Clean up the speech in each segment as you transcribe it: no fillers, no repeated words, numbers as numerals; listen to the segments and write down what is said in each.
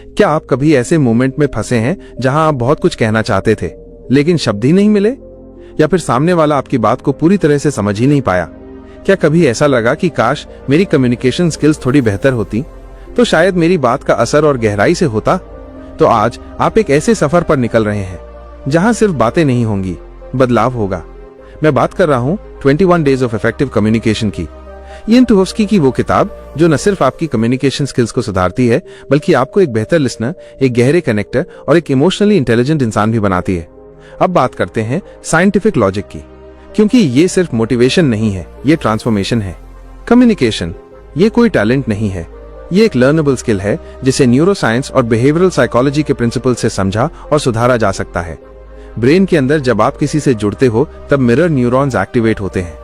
क्या आप कभी ऐसे मोमेंट में फंसे हैं जहां आप बहुत कुछ कहना चाहते थे लेकिन शब्द ही नहीं मिले, या फिर सामने वाला आपकी बात को पूरी तरह से समझ ही नहीं पाया? क्या कभी ऐसा लगा कि काश मेरी कम्युनिकेशन स्किल्स थोड़ी बेहतर होती तो शायद मेरी बात का असर और गहराई से होता? तो आज आप एक ऐसे सफर पर निकल रहे हैं जहां सिर्फ बातें नहीं होंगी, बदलाव होगा। मैं बात कर रहा हूं 21 डेज ऑफ इफेक्टिव कम्युनिकेशन की। इयन तुहोव्स्की की वो किताब जो न सिर्फ आपकी कम्युनिकेशन स्किल्स को सुधारती है बल्कि आपको एक बेहतर लिसनर, एक गहरे कनेक्टर और एक इमोशनली इंटेलिजेंट इंसान भी बनाती है। अब बात करते हैं साइंटिफिक लॉजिक की, क्योंकि ये सिर्फ मोटिवेशन नहीं है, ये ट्रांसफॉर्मेशन है। कम्युनिकेशन ये कोई टैलेंट नहीं है, ये एक लर्नेबल स्किल है जिसे न्यूरोसाइंस और बिहेवियरल साइकोलॉजी के प्रिंसिपल से समझा और सुधारा जा सकता है। ब्रेन के अंदर जब आप किसी से जुड़ते हो तब मिरर न्यूरॉन्स एक्टिवेट होते हैं।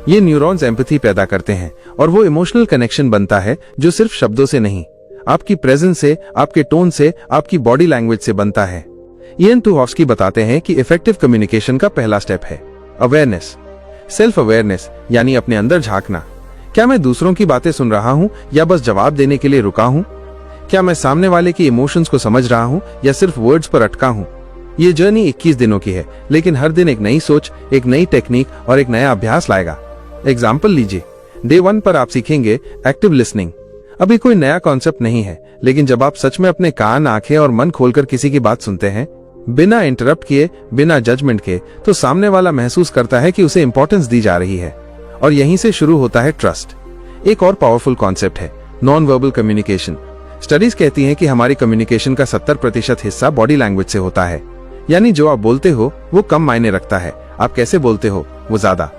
ये न्यूरॉन्स एम्पैथी पैदा करते हैं और वो इमोशनल कनेक्शन बनता है जो सिर्फ शब्दों से नहीं, आपकी प्रेजेंस से, आपके टोन से, आपकी बॉडी लैंग्वेज से बनता है। इयन तुहोव्स्की बताते हैं कि इफेक्टिव कम्युनिकेशन का पहला स्टेप है अवेयरनेस, सेल्फ अवेयरनेस, यानी अपने अंदर झांकना। क्या मैं दूसरों की बातें सुन रहा हूं या बस जवाब देने के लिए रुका हूं? क्या मैं सामने वाले की इमोशंस को समझ रहा हूं या सिर्फ वर्ड्स पर अटका हूं? ये जर्नी 21 दिनों की है, लेकिन हर दिन एक नई सोच, एक नई टेक्निक और एक नया अभ्यास लाएगा। एग्जाम्पल लीजिए, डे 1 पर आप सीखेंगे एक्टिव लिसनिंग। अभी कोई नया कॉन्सेप्ट नहीं है, लेकिन जब आप सच में अपने कान, आंखें और मन खोलकर किसी की बात सुनते हैं, बिना इंटरप्ट किए, बिना जजमेंट के, तो सामने वाला महसूस करता है कि उसे इंपॉर्टेंस दी जा रही है। और यहीं से शुरू होता है ट्रस्ट। एक और पावरफुल कॉन्सेप्ट है नॉन वर्बल कम्युनिकेशन। स्टडीज कहती हैं कि हमारी कम्युनिकेशन का 70% हिस्सा बॉडी लैंग्वेज से होता है, यानी जो आप बोलते हो वो कम मायने रखता है, आप कैसे बोलते हो वो ज्यादा।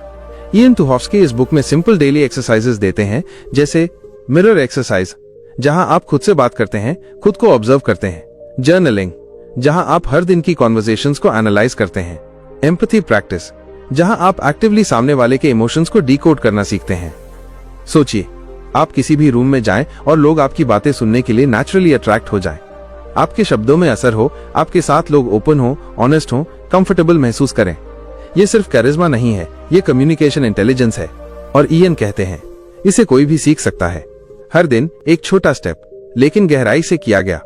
इयन तुहोव्स्की इस बुक में सिंपल डेली एक्सरसाइजेस देते हैं, जैसे मिरर एक्सरसाइज, जहां आप खुद से बात करते हैं, खुद को ऑब्जर्व करते हैं। जर्नलिंग, जहां आप हर दिन की कॉन्वर्सेशंस को एनालाइज करते हैं। एम्पैथी प्रैक्टिस, जहां आप एक्टिवली सामने वाले के इमोशंस को डिकोड करना सीखते हैं। सोचिए, आप किसी भी रूम में जाएं और लोग आपकी बातें सुनने के लिए नेचुरली अट्रैक्ट हो जाएं। आपके शब्दों में असर हो, आपके साथ लोग ओपन हो, ऑनेस्ट हो, कंफर्टेबल महसूस करें। ये सिर्फ कैरिज्मा नहीं है, ये कम्युनिकेशन इंटेलिजेंस है। और इयन कहते हैं इसे कोई भी सीख सकता है। हर दिन एक छोटा स्टेप, लेकिन गहराई से किया गया।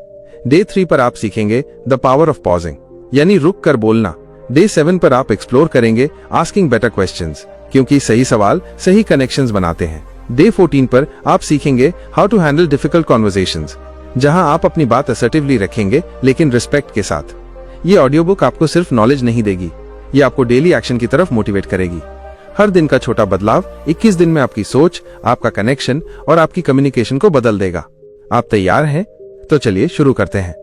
डे 3 पर आप सीखेंगे द पावर ऑफ पॉजिंग, यानी रुक कर बोलना। डे 7 पर आप एक्सप्लोर करेंगे आस्किंग बेटर क्वेश्चंस, क्योंकि सही सवाल सही कनेक्शंस बनाते हैं। डे 14 पर आप सीखेंगे how to handle difficult conversations, जहां आप अपनी बात असर्टिवली रखेंगे लेकिन रिस्पेक्ट के साथ। ये ऑडियो बुक आपको सिर्फ नॉलेज नहीं देगी, ये आपको डेली एक्शन की तरफ मोटिवेट करेगी। हर दिन का छोटा बदलाव 21 दिन में आपकी सोच, आपका कनेक्शन और आपकी कम्युनिकेशन को बदल देगा। आप तैयार हैं? तो चलिए शुरू करते हैं,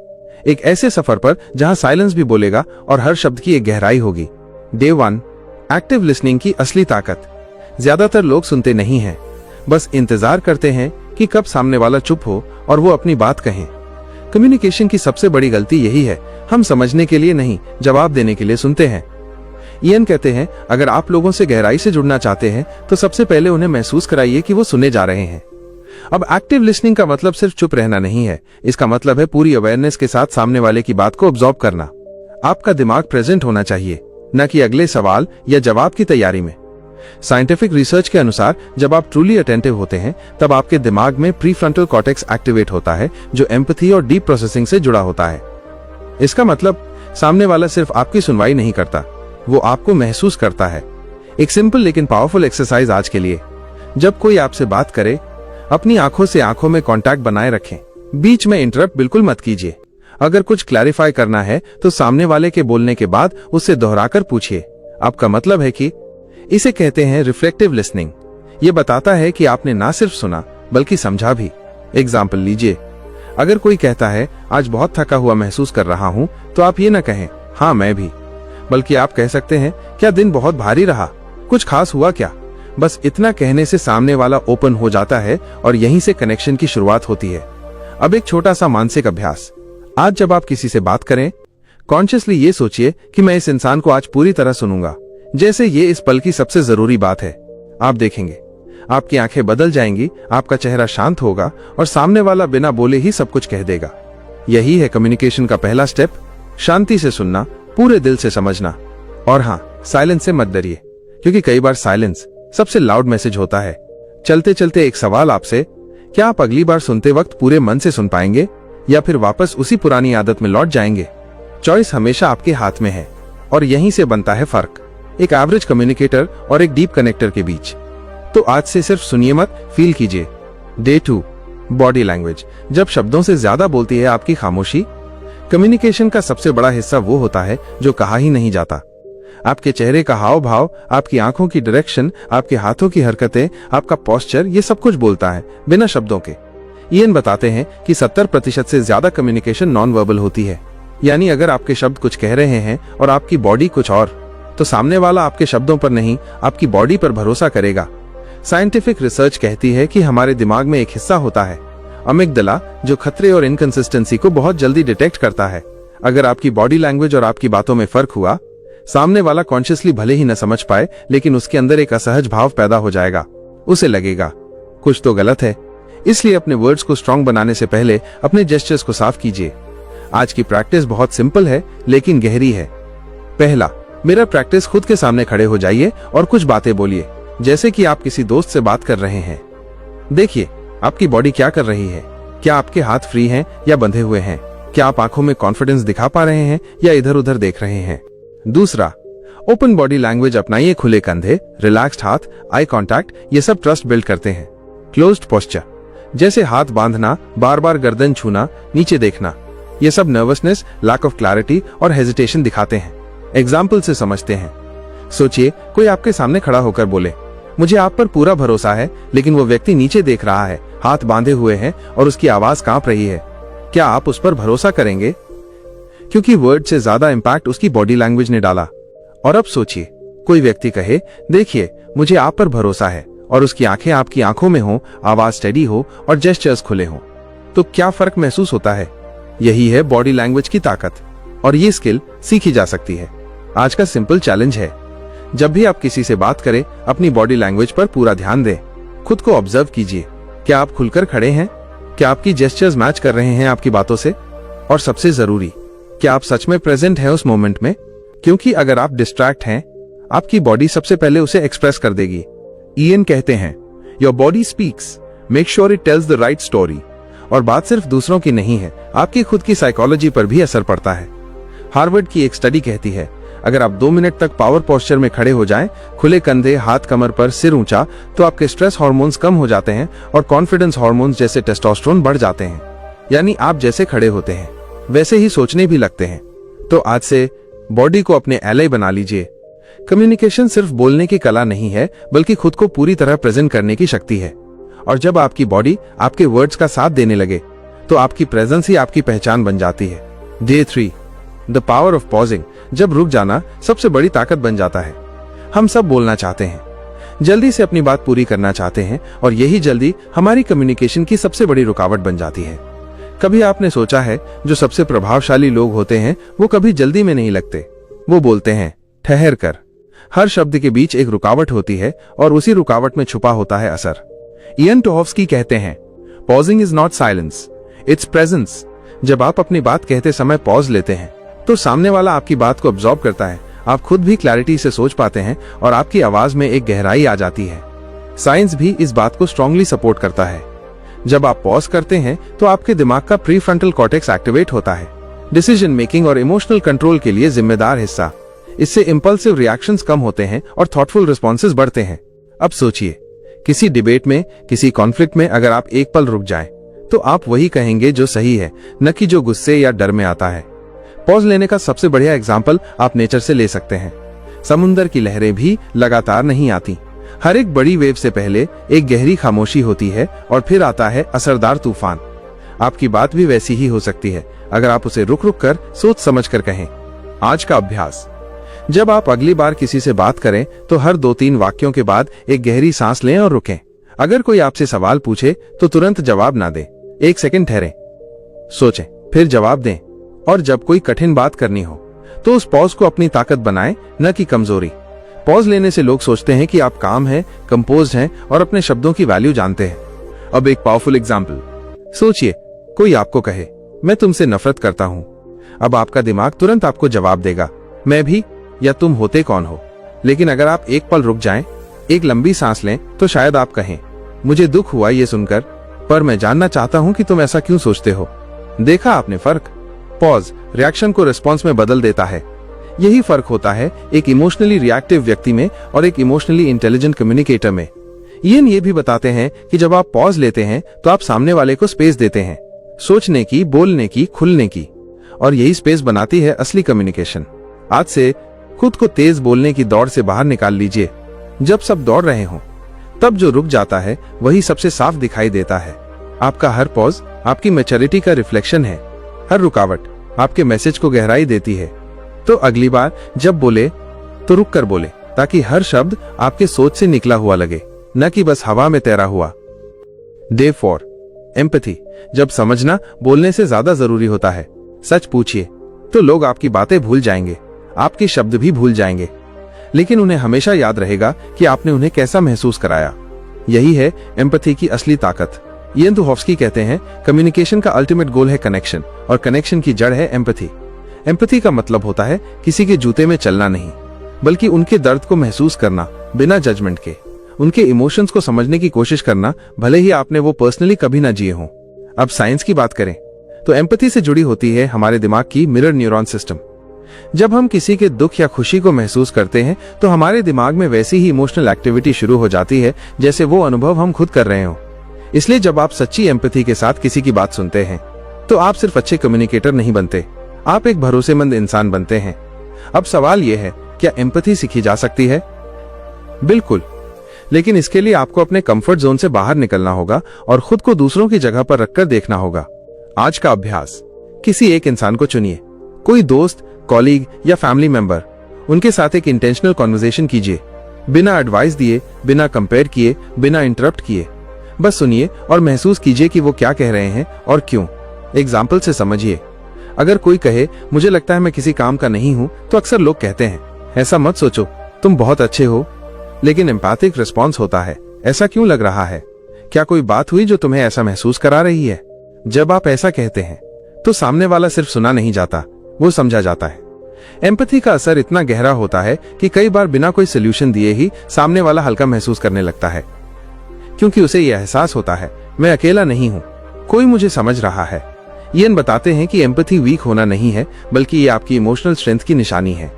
एक ऐसे सफर पर जहां साइलेंस भी बोलेगा और हर शब्द की एक गहराई होगी। डे 1, एक्टिव लिसनिंग की असली ताकत। ज्यादातर लोग सुनते नहीं हैं, बस इंतजार करते हैं कि कब सामने वाला चुप हो और वो अपनी बात कहें। कम्युनिकेशन की सबसे बड़ी गलती यही है, हम समझने के लिए नहीं, जवाब देने के लिए सुनते हैं। इयन कहते हैं अगर आप लोगों से गहराई से जुड़ना चाहते हैं तो सबसे पहले उन्हें महसूस कराइए कि वो सुने जा रहे हैं। अब एक्टिव लिसनिंग का मतलब सिर्फ चुप रहना नहीं है, इसका मतलब है पूरी अवेयरनेस के साथ सामने वाले की बात को ऑब्जर्व करना। आपका दिमाग प्रेजेंट होना चाहिए, न कि अगले सवाल या जवाब की तैयारी में। साइंटिफिक रिसर्च के अनुसार जब आप ट्रूली अटेंटिव होते हैं तब आपके दिमाग में प्रीफ्रंटल कॉर्टेक्स एक्टिवेट होता है, जो एम्पैथी और डीप प्रोसेसिंग से जुड़ा होता है। इसका मतलब सामने वाला सिर्फ आपकी सुनवाई नहीं करता, वो आपको महसूस करता है। एक सिंपल लेकिन पावरफुल एक्सरसाइज आज के लिए, जब कोई आपसे बात करे, अपनी आंखों से आंखों में कांटेक्ट बनाए रखें। बीच में इंटरप्ट बिल्कुल मत कीजिए। अगर कुछ क्लैरिफाई करना है तो सामने वाले के बोलने के बाद उससे दोहराकर पूछिए, आपका मतलब है कि। इसे कहते हैं रिफ्लेक्टिव लिसनिंग। ये बताता है कि आपने ना सिर्फ सुना बल्कि समझा भी। एग्जाम्पल लीजिए, अगर कोई कहता है आज बहुत थका हुआ महसूस कर रहा हूं, तो आप ये ना कहें हाँ मैं भी, बल्कि आप कह सकते हैं क्या दिन बहुत भारी रहा, कुछ खास हुआ क्या। बस इतना कहने से सामने वाला ओपन हो जाता है और यहीं से कनेक्शन की शुरुआत होती है। अब एक छोटा सा मानसिक अभ्यास। आज जब आप किसी से बात करें, कॉन्शियसली ये सोचिए कि मैं इस इंसान को आज पूरी तरह सुनूंगा, जैसे ये इस पल की सबसे जरूरी बात है। आप देखेंगे आपकी आंखें बदल जाएंगी, आपका चेहरा शांत होगा और सामने वाला बिना बोले ही सब कुछ कह देगा। यही है कम्युनिकेशन का पहला स्टेप, शांति से सुनना, पूरे दिल से समझना। और हाँ, साइलेंस से मत डरिए, क्योंकि कई बार साइलेंस सबसे लाउड मैसेज होता है। चलते चलते एक सवाल आपसे, क्या आप अगली बार सुनते वक्त पूरे मन से सुन पाएंगे या फिर वापस उसी पुरानी आदत में लौट जाएंगे? चॉइस हमेशा आपके हाथ में है और यहीं से बनता है फर्क एक एवरेज कम्युनिकेटर और एक डीप कनेक्टर के बीच। तो आज से सिर्फ सुनिए मत, फील कीजिए। Day 2, body language. जब शब्दों से ज्यादा बोलती है आपकी खामोशी। कम्युनिकेशन का सबसे बड़ा हिस्सा वो होता है जो कहा ही नहीं जाता। आपके चेहरे का हाव भाव, आपकी आंखों की डायरेक्शन, आपके हाथों की हरकतें, आपका पोस्चर, ये सब कुछ बोलता है बिना शब्दों के। इयन बताते हैं कि 70% से ज्यादा कम्युनिकेशन नॉन वर्बल होती है। यानी अगर आपके शब्द कुछ कह रहे हैं और आपकी बॉडी कुछ और, तो सामने वाला आपके शब्दों पर नहीं, आपकी बॉडी पर भरोसा करेगा। साइंटिफिक रिसर्च कहती है कि हमारे दिमाग में एक हिस्सा होता है, अमिगडाला, जो खतरे और इनकंसिस्टेंसी को बहुत जल्दी डिटेक्ट करता है। अगर आपकी बॉडी लैंग्वेज और आपकी बातों में फर्क हुआ, सामने वाला कॉन्शियसली भले ही न समझ पाए, लेकिन उसके अंदर एक असहज भाव पैदा हो जाएगा। उसे लगेगा कुछ तो गलत है। इसलिए अपने वर्ड्स को स्ट्रॉन्ग बनाने से पहले अपने जेस्चर्स को साफ कीजिए। आज की प्रैक्टिस बहुत सिंपल है लेकिन गहरी है। पहला, मिरर प्रैक्टिस। खुद के सामने खड़े हो जाइए और कुछ बातें बोलिए, जैसे कि आप किसी दोस्त से बात कर रहे हैं। देखिए आपकी बॉडी क्या कर रही है। क्या आपके हाथ फ्री हैं या बंधे हुए हैं? क्या आप आंखों में कॉन्फिडेंस दिखा पा रहे हैं या इधर उधर देख रहे हैं? दूसरा, ओपन बॉडी लैंग्वेज अपनाइए। खुले कंधे, रिलैक्स्ड हाथ, आई कांटेक्ट, ये सब ट्रस्ट बिल्ड करते हैं। क्लोज्ड पोस्चर, जैसे हाथ बांधना, बार बार गर्दन छूना, नीचे देखना, ये सब नर्वसनेस, लैक ऑफ क्लैरिटी और हेजिटेशन दिखाते हैं। एग्जाम्पल से समझते हैं। सोचिए कोई आपके सामने खड़ा होकर बोले, मुझे आप पर पूरा भरोसा है, लेकिन वो व्यक्ति नीचे देख रहा है, हाथ बांधे हुए हैं और उसकी आवाज कांप रही है। क्या आप उस पर भरोसा करेंगे? क्योंकि वर्ड से ज्यादा इंपैक्ट उसकी बॉडी लैंग्वेज ने डाला। और अब सोचिए कोई व्यक्ति कहे, देखिए मुझे आप पर भरोसा है, और उसकी आंखें आपकी आंखों में हो, आवाज स्टेडी हो और जेस्चर्स खुले हो, तो क्या फर्क महसूस होता है? यही है बॉडी लैंग्वेज की ताकत, और ये स्किल सीखी जा सकती है। आज का सिंपल चैलेंज है, जब भी आप किसी से बात करें, अपनी बॉडी लैंग्वेज पर पूरा ध्यान दें। खुद को ऑब्जर्व कीजिए। क्या आप खुलकर खड़े हैं? क्या आपकी जेस्चर्स मैच कर रहे हैं आपकी बातों से? और सबसे जरूरी, क्या आप सच में प्रेजेंट हैं उस मोमेंट में? क्योंकि अगर आप डिस्ट्रैक्ट हैं, आपकी बॉडी सबसे पहले उसे एक्सप्रेस कर देगी। इयन कहते हैं, your body speaks, make sure it tells the right story. और बात सिर्फ दूसरों की नहीं है, आपकी खुद की साइकोलॉजी पर भी असर पड़ता है। हार्वर्ड की एक स्टडी कहती है, अगर आप 2 मिनट तक पावर पोस्चर में खड़े हो जाएं, खुले कंधे, हाथ कमर पर, सिर ऊंचा, तो आपके स्ट्रेस हार्मोन्स कम हो जाते हैं और कॉन्फिडेंस हार्मोन्स जैसे टेस्टोस्टेरोन बढ़ जाते हैं। यानी आप जैसे खड़े होते हैं, वैसे ही सोचने भी लगते हैं। तो आज से बॉडी को अपने एलाई बना लीजिए। कम्युनिकेशन सिर्फ बोलने की कला नहीं है, बल्कि खुद को पूरी तरह प्रेजेंट करने की शक्ति है। और जब आपकी बॉडी आपके वर्ड्स का साथ देने लगे, तो आपकी प्रेजेंस ही आपकी पहचान बन जाती है। Day 3, the power of pausing. जब रुक जाना सबसे बड़ी ताकत बन जाता है। हम सब बोलना चाहते हैं, जल्दी से अपनी बात पूरी करना चाहते हैं, और यही जल्दी हमारी कम्युनिकेशन की सबसे बड़ी रुकावट बन जाती है। कभी आपने सोचा है, जो सबसे प्रभावशाली लोग होते हैं, वो कभी जल्दी में नहीं लगते। वो बोलते हैं ठहर कर। हर शब्द के बीच एक रुकावट होती है, और उसी रुकावट में छुपा होता है असर। इयन टोहोव्स्की कहते हैं, pausing is not silence, it's presence. जब आप अपनी बात कहते समय पॉज लेते हैं, तो सामने वाला आपकी बात को अब्सॉर्ब करता है। आप खुद भी क्लैरिटी से सोच पाते हैं और आपकी आवाज में एक गहराई आ जाती है। साइंस भी इस बात को स्ट्रांगली सपोर्ट करता है। जब आप पॉज करते हैं, तो आपके दिमाग का प्रीफ्रंटल कॉर्टेक्स एक्टिवेट होता है, डिसीजन मेकिंग और इमोशनल कंट्रोल के लिए जिम्मेदार हिस्सा। इससे इंपल्सिव रिएक्शंस कम होते हैं और थॉटफुल रिस्पॉन्सेज बढ़ते हैं। अब सोचिए, किसी डिबेट में, किसी कॉन्फ्लिक्ट में अगर आप एक पल रुक जाएं, तो आप वही कहेंगे जो सही है, न कि जो गुस्से या डर में आता है। पॉज लेने का सबसे बढ़िया एग्जाम्पल आप नेचर से ले सकते हैं। समुंदर की लहरें भी लगातार नहीं आती। हर एक बड़ी वेव से पहले एक गहरी खामोशी होती है, और फिर आता है असरदार तूफान। आपकी बात भी वैसी ही हो सकती है, अगर आप उसे रुक रुक कर सोच समझ कर कहें। आज का अभ्यास, जब आप अगली बार किसी से बात करें, तो हर 2-3 वाक्यों के बाद एक गहरी सांस लें और रुकें। अगर कोई आपसे सवाल पूछे, तो तुरंत जवाब ना दें। 1 सेकंड ठहरें, सोचें, फिर जवाब दें। और जब कोई कठिन बात करनी हो, तो उस पॉज को अपनी ताकत बनाएं, न कि कमजोरी। पॉज लेने से लोग सोचते हैं कि आप काम हैं, कंपोज्ड हैं और अपने शब्दों की वैल्यू जानते हैं। अब एक पावरफुल एग्जाम्पल सोचिए, कोई आपको कहे, मैं तुमसे नफरत करता हूं। अब आपका दिमाग तुरंत आपको जवाब देगा, मैं भी, या तुम होते कौन हो। लेकिन अगर आप एक पल रुक जाएं, एक लंबी सांस लें, तो शायद आप कहें, मुझे दुख हुआ ये सुनकर, पर मैं जानना चाहता हूं कि तुम ऐसा क्यों सोचते हो। देखा आपने फर्क? पॉज रिएक्शन को रिस्पॉन्स में बदल देता है। यही फर्क होता है एक इमोशनली रिएक्टिव व्यक्ति में और एक इमोशनली इंटेलिजेंट कम्युनिकेटर में। ये भी बताते हैं कि जब आप पॉज लेते हैं तो आप सामने वाले को स्पेस देते हैं, सोचने की, बोलने की, खुलने की, और यही स्पेस बनाती है असली कम्युनिकेशन। आज से खुद को तेज बोलने की दौड़ से बाहर निकाल लीजिए। जब सब दौड़ रहे हों, तब जो रुक जाता है वही सबसे साफ दिखाई देता है। आपका हर पॉज आपकी मैच्योरिटी का रिफ्लेक्शन है। हर रुकावट आपके मैसेज को गहराई देती है। तो अगली बार जब बोले तो रुक कर बोले, ताकि हर शब्द आपके सोच से निकला हुआ लगे, न कि बस हवा में तैरा हुआ। Day 4 empathy. जब समझना बोलने से ज्यादा जरूरी होता है। सच पूछिए तो लोग आपकी बातें भूल जाएंगे, आपके शब्द भी भूल जाएंगे, लेकिन उन्हें हमेशा याद रहेगा कि आपने उन्हें कैसा महसूस कराया। यही है एम्पैथी की असली ताकत। इयन तुहोफ्स्की कहते हैं, कम्युनिकेशन का अल्टीमेट गोल है कनेक्शन, और कनेक्शन की जड़ है एम्पैथी। एम्पैथी का मतलब होता है किसी के जूते में चलना नहीं, बल्कि उनके दर्द को महसूस करना बिना जजमेंट के, उनके इमोशंस को समझने की कोशिश करना, भले ही आपने वो पर्सनली कभी ना जिए हों। अब साइंस की बात करें तो एम्पैथी से जुड़ी होती है हमारे दिमाग की मिरर न्यूरॉन सिस्टम। जब हम किसी के दुख या खुशी को महसूस करते हैं तो हमारे दिमाग में वैसी ही इमोशनल एक्टिविटी शुरू हो जाती है जैसे वो अनुभव हम खुद कर रहे हो। इसलिए जब आप सच्ची एम्पैथी के साथ किसी की बात सुनते हैं तो आप सिर्फ अच्छे कम्युनिकेटर नहीं बनते, आप एक भरोसेमंद इंसान बनते हैं। अब सवाल यह है, क्या एम्पैथी सीखी जा सकती है? बिल्कुल, लेकिन इसके लिए आपको अपने कंफर्ट जोन से बाहर निकलना होगा और खुद को दूसरों की जगह पर रखकर देखना होगा। आज का अभ्यास, किसी एक इंसान को चुनिए, कोई दोस्त, कॉलीग या फैमिली मेंबर, उनके साथ एक इंटेंशनल कॉन्वर्सेशन कीजिए, बिना एडवाइस दिए, बिना कंपेयर किए, बिना इंटरप्ट किए। बस सुनिए और महसूस कीजिए कि वो क्या कह रहे हैं और क्यों। एग्जाम्पल से समझिए। अगर कोई कहे, मुझे लगता है मैं किसी काम का नहीं हूं, तो अक्सर लोग कहते हैं, ऐसा मत सोचो, तुम बहुत अच्छे हो। लेकिन एम्पैथिक रिस्पॉन्स होता है, ऐसा क्यों लग रहा है? क्या कोई बात हुई जो तुम्हें ऐसा महसूस करा रही है? जब आप ऐसा कहते हैं तो सामने वाला सिर्फ सुना नहीं जाता, वो समझा जाता है। एम्पैथी का असर इतना गहरा होता है कि कई बार बिना कोई सोल्यूशन दिए ही सामने वाला हल्का महसूस करने लगता है, क्योंकि उसे यह एहसास होता है, मैं अकेला नहीं हूं, कोई मुझे समझ रहा है। इयन बताते हैं कि एम्पैथी वीक होना नहीं है, बल्कि ये आपकी इमोशनल स्ट्रेंथ की निशानी है।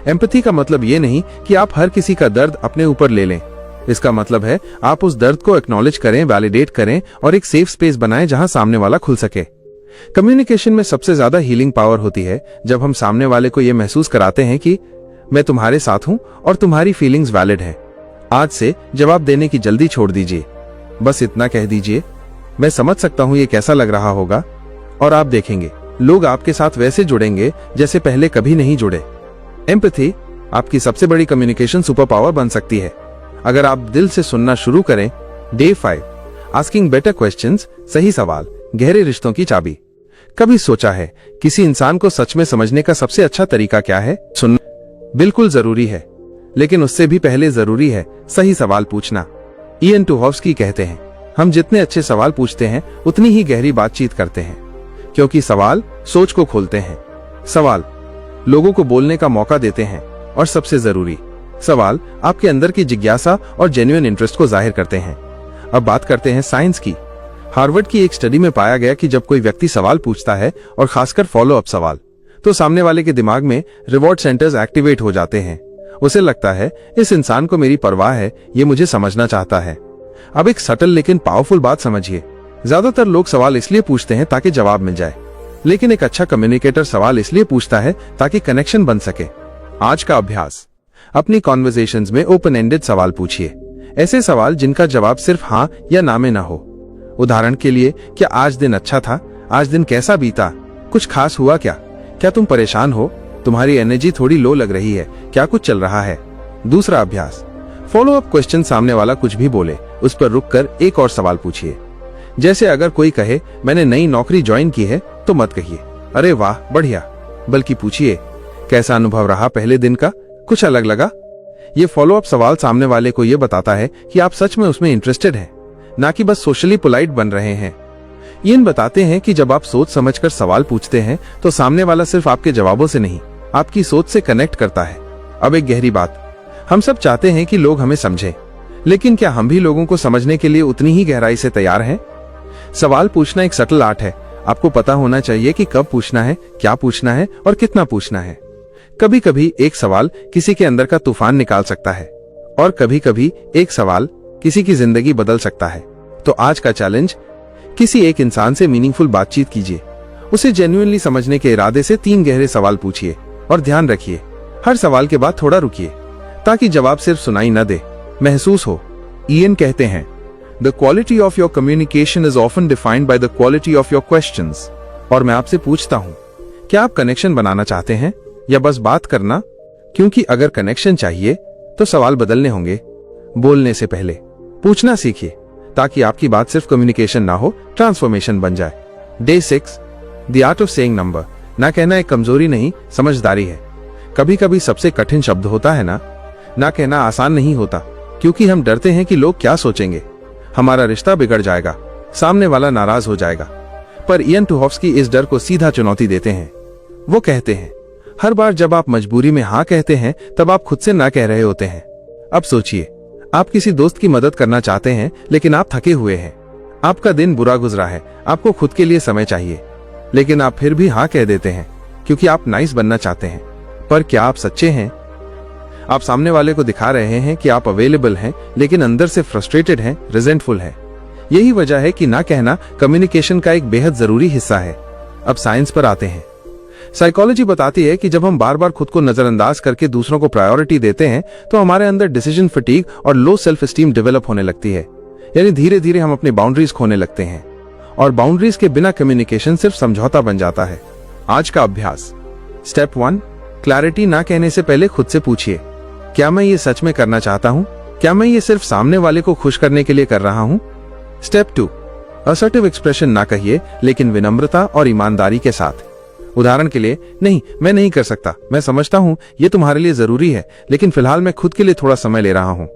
एम्पैथी का मतलब ये नहीं कि आप हर किसी का दर्द अपने ऊपर ले लें। इसका मतलब है आप उस दर्द को एक्नॉलेज करें, वैलिडेट करें और एक सेफ स्पेस बनाएं जहां सामने वाला खुल सके। कम्युनिकेशन में सबसे ज्यादा हीलिंग पावर होती है जब हम सामने वाले को यह महसूस कराते हैं कि मैं तुम्हारे साथ हूं और तुम्हारी फीलिंग्स वैलिड है। आज से जवाब देने की जल्दी छोड़ दीजिए, बस इतना कह दीजिए, मैं समझ सकता हूं ये कैसा लग रहा होगा, और आप देखेंगे लोग आपके साथ वैसे जुड़ेंगे जैसे पहले कभी नहीं जुड़े। एम्पैथी आपकी सबसे बड़ी कम्युनिकेशन सुपर पावर बन सकती है अगर आप दिल से सुनना शुरू करें। Day 5 asking better questions. सही सवाल गहरे रिश्तों की चाबी। कभी सोचा है किसी इंसान को सच में समझने का सबसे अच्छा तरीका क्या है? सुनना बिल्कुल जरूरी है, लेकिन उससे भी पहले जरूरी है सही सवाल पूछना। इयन तुहोफ्स्की कहते हैं, हम जितने अच्छे सवाल पूछते हैं उतनी ही गहरी बातचीत करते हैं, क्योंकि सवाल सोच को खोलते हैं, सवाल लोगों को बोलने का मौका देते हैं, और सबसे जरूरी, सवाल आपके अंदर की जिज्ञासा और जेन्युइन इंटरेस्ट को जाहिर करते हैं। अब बात करते हैं साइंस की। हार्वर्ड की एक स्टडी में पाया गया कि जब कोई व्यक्ति सवाल पूछता है, और खासकर फॉलो अप सवाल, तो सामने वाले के दिमाग में रिवॉर्ड सेंटर्स एक्टिवेट हो जाते हैं। उसे लगता है इस इंसान को मेरी परवाह है, ये मुझे समझना चाहता है। अब एक सटल लेकिन पावरफुल बात समझिए, ज्यादातर लोग सवाल इसलिए पूछते हैं ताकि जवाब मिल जाए, लेकिन एक अच्छा कम्युनिकेटर सवाल इसलिए पूछता है ताकि कनेक्शन बन सके। आज का अभ्यास, अपनी कॉन्वर्सेशंस में ओपन एंडेड सवाल पूछिए, ऐसे सवाल जिनका जवाब सिर्फ हाँ या ना में ना हो। उदाहरण के लिए, क्या आज दिन अच्छा था? आज दिन कैसा बीता? कुछ खास हुआ क्या? क्या तुम परेशान हो? तुम्हारी एनर्जी थोड़ी लो लग रही है, क्या कुछ चल रहा है? दूसरा अभ्यास, फॉलो अप क्वेश्चन। सामने वाला कुछ भी बोले, उस पर रुककर एक और सवाल पूछिए। जैसे अगर कोई कहे मैंने नई नौकरी ज्वाइन की है, तो मत कहिए अरे वाह बढ़िया, बल्कि पूछिए कैसा अनुभव रहा पहले दिन का, कुछ अलग लगा? ये फॉलो अप सवाल सामने वाले को यह बताता है कि आप सच में उसमें इंटरेस्टेड हैं, ना कि बस सोशली पोलाइट बन रहे हैं। इयन बताते हैं कि जब आप सोच समझकर सवाल पूछते हैं तो सामने वाला सिर्फ आपके जवाबों से नहीं, आपकी सोच से कनेक्ट करता है। अब एक गहरी बात, हम सब चाहते हैं कि लोग हमें समझें, लेकिन क्या हम भी लोगों को समझने के लिए उतनी ही गहराई से तैयार हैं? सवाल पूछना एक सटल आर्ट है, आपको पता होना चाहिए कि कब पूछना है, क्या पूछना है और कितना पूछना है। कभी कभी एक सवाल किसी के अंदर का तूफान निकाल सकता है और कभी कभी एक सवाल किसी की जिंदगी बदल सकता है। तो आज का चैलेंज, किसी एक इंसान से मीनिंगफुल बातचीत कीजिए। उसे जेन्युइनली समझने के इरादे से 3 गहरे सवाल पूछिए और ध्यान रखिए, हर सवाल के बाद थोड़ा रुकिए ताकि जवाब सिर्फ सुनाई न दे, महसूस हो। इयन कहते हैं, The quality of your communication is often defined by the quality of your questions। और मैं आपसे पूछता हूं, क्या आप कनेक्शन बनाना चाहते हैं या बस बात करना? क्योंकि अगर कनेक्शन चाहिए तो सवाल बदलने होंगे। बोलने से पहले पूछना सीखिए ताकि आपकी बात सिर्फ कम्युनिकेशन ना हो, ट्रांसफॉर्मेशन बन जाए। Day 6, The Art of Saying Number। ना कहना एक कमजोरी नहीं, समझदारी है। कभी कभी सबसे कठिन शब्द होता है ना कहना आसान नहीं होता, क्योंकि हम डरते हैं कि लोग क्या सोचेंगे, हमारा रिश्ता बिगड़ जाएगा, सामने वाला नाराज हो जाएगा। पर इयन टुहोफ्स्की इस डर को सीधा चुनौती देते हैं। वो कहते हैं, हर बार जब आप मजबूरी में हाँ कहते हैं तब आप खुद से ना कह रहे होते हैं। अब सोचिए, आप किसी दोस्त की मदद करना चाहते हैं लेकिन आप थके हुए हैं, आपका दिन बुरा गुजरा है, आपको खुद के लिए समय चाहिए, लेकिन आप फिर भी हाँ कह देते हैं क्योंकि आप नाइस बनना चाहते हैं। पर क्या आप सच्चे हैं? आप सामने वाले को दिखा रहे हैं कि आप अवेलेबल हैं, लेकिन अंदर से फ्रस्ट्रेटेड हैं, रिजेंटफुल हैं। यही वजह है कि ना कहना कम्युनिकेशन का एक बेहद जरूरी हिस्सा है। अब साइंस पर आते हैं। साइकोलॉजी बताती है कि जब हम बार बार खुद को नजरअंदाज करके दूसरों को प्रायोरिटी देते हैं तो हमारे अंदर डिसीजन फटीग और लो सेल्फ एस्टीम डेवलप होने लगती है। यानी धीरे धीरे हम अपनी बाउंड्रीज खोने लगते हैं और बाउंड्रीज के बिना कम्युनिकेशन सिर्फ समझौता बन जाता है। आज का अभ्यास। Step 1, clarity. ना कहने से पहले खुद से पूछिए, क्या मैं ये सच में करना चाहता हूं? क्या मैं ये सिर्फ सामने वाले को खुश करने के लिए कर रहा हूं? Step 2, assertive expression. ना कहिए, लेकिन विनम्रता और ईमानदारी के साथ। उदाहरण के लिए, नहीं, मैं नहीं कर सकता, मैं समझता हूं ये तुम्हारे लिए जरूरी है, लेकिन फिलहाल मैं खुद के लिए थोड़ा समय ले रहा हूं।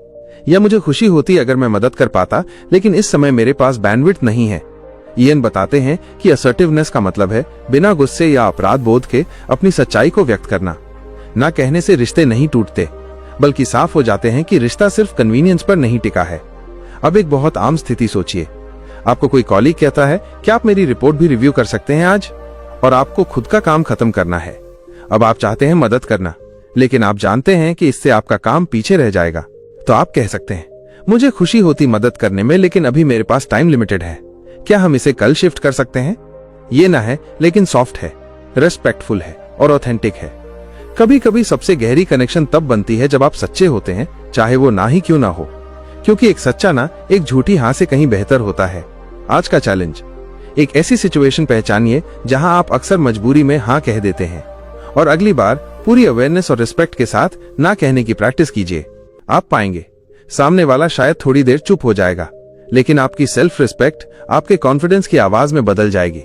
या मुझे खुशी होती अगर मैं मदद कर पाता, लेकिन इस समय मेरे पास बैंडविड्थ नहीं है। इयन बताते हैं कि असर्टिवनेस का मतलब है बिना गुस्से या अपराध बोध के अपनी सच्चाई को व्यक्त करना। ना कहने से रिश्ते नहीं टूटते, बल्कि साफ हो जाते हैं कि रिश्ता सिर्फ कन्वीनियंस पर नहीं टिका है। अब एक बहुत आम स्थिति सोचिए, आपको कोई कॉलीग कहता है, क्या आप मेरी रिपोर्ट भी रिव्यू कर सकते हैं आज? और आपको खुद का काम खत्म करना है। अब आप चाहते हैं मदद करना, लेकिन आप जानते हैं कि इससे आपका काम पीछे रह जाएगा। तो आप कह सकते हैं, मुझे खुशी होती मदद करने में, लेकिन अभी मेरे पास टाइम लिमिटेड है, क्या हम इसे कल शिफ्ट कर सकते हैं? ये ना है, लेकिन सॉफ्ट है, रेस्पेक्टफुल है और ऑथेंटिक है। कभी कभी सबसे गहरी कनेक्शन तब बनती है जब आप सच्चे होते हैं, चाहे वो ना ही क्यों ना हो, क्योंकि एक सच्चा ना एक झूठी हाँ से कहीं बेहतर होता है। आज का चैलेंज। एक ऐसी सिचुएशन पहचानिए जहां आप अक्सर मजबूरी में हाँ कह देते हैं और अगली बार पूरी अवेयरनेस और रिस्पेक्ट के साथ ना कहने की प्रैक्टिस कीजिए। आप पाएंगे सामने वाला शायद थोड़ी देर चुप हो जाएगा, लेकिन आपकी सेल्फ रिस्पेक्ट आपके कॉन्फिडेंस की आवाज में बदल जाएगी।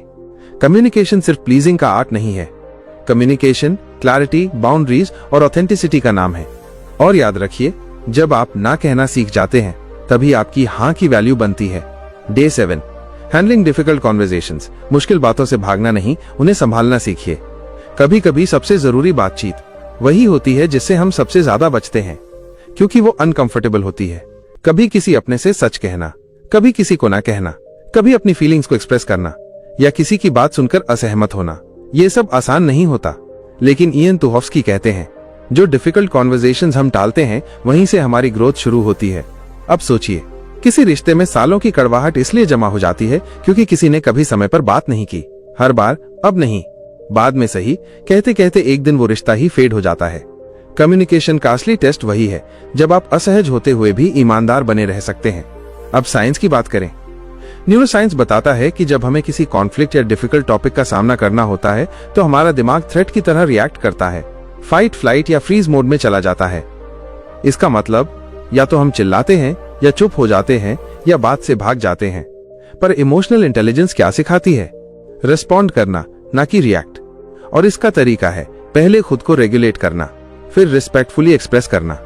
कम्युनिकेशन सिर्फ प्लीजिंग का आर्ट नहीं है। कम्युनिकेशन क्लैरिटी, बाउंड्रीज और ऑथेंटिसिटी का नाम है। और याद रखिए, जब आप ना कहना सीख जाते हैं तभी आपकी हाँ की वैल्यू बनती है। Day 7, handling difficult conversations. मुश्किल बातों से भागना नहीं, उन्हें संभालना सीखिए। कभी कभी सबसे जरूरी बातचीत वही होती है जिससे हम सबसे ज्यादा बचते हैं, क्योंकि वो अनकंफर्टेबल होती है। कभी किसी अपने से सच कहना, कभी किसी को ना कहना, कभी अपनी फीलिंग्स को एक्सप्रेस करना या किसी की बात सुनकर असहमत होना, ये सब आसान नहीं होता। लेकिन इयन टुहोफ्स्की कहते हैं, जो डिफिकल्ट कॉन्वर्सेशंस हम टालते हैं वहीं से हमारी ग्रोथ शुरू होती है। अब सोचिए, किसी रिश्ते में सालों की कड़वाहट इसलिए जमा हो जाती है क्योंकि किसी ने कभी समय पर बात नहीं की। हर बार अब नहीं, बाद में सही कहते कहते एक दिन वो रिश्ता ही फेड हो जाता है। कम्युनिकेशन का असली टेस्ट वही है जब आप असहज होते हुए भी ईमानदार बने रह सकते हैं। अब साइंस की बात करें। न्यूरोसाइंस बताता है कि जब हमें किसी कॉन्फ्लिक्ट या डिफिकल्ट टॉपिक का सामना करना होता है तो हमारा दिमाग थ्रेट की तरह रिएक्ट करता है, फाइट, फ्लाइट या फ्रीज मोड में चला जाता है। इसका मतलब या तो हम चिल्लाते हैं या चुप हो जाते हैं या बात से भाग जाते हैं। पर इमोशनल इंटेलिजेंस क्या सिखाती है? रिस्पॉन्ड करना, ना कि रिएक्ट। और इसका तरीका है पहले खुद को रेगुलेट करना, फिर रिस्पेक्टफुली एक्सप्रेस करना।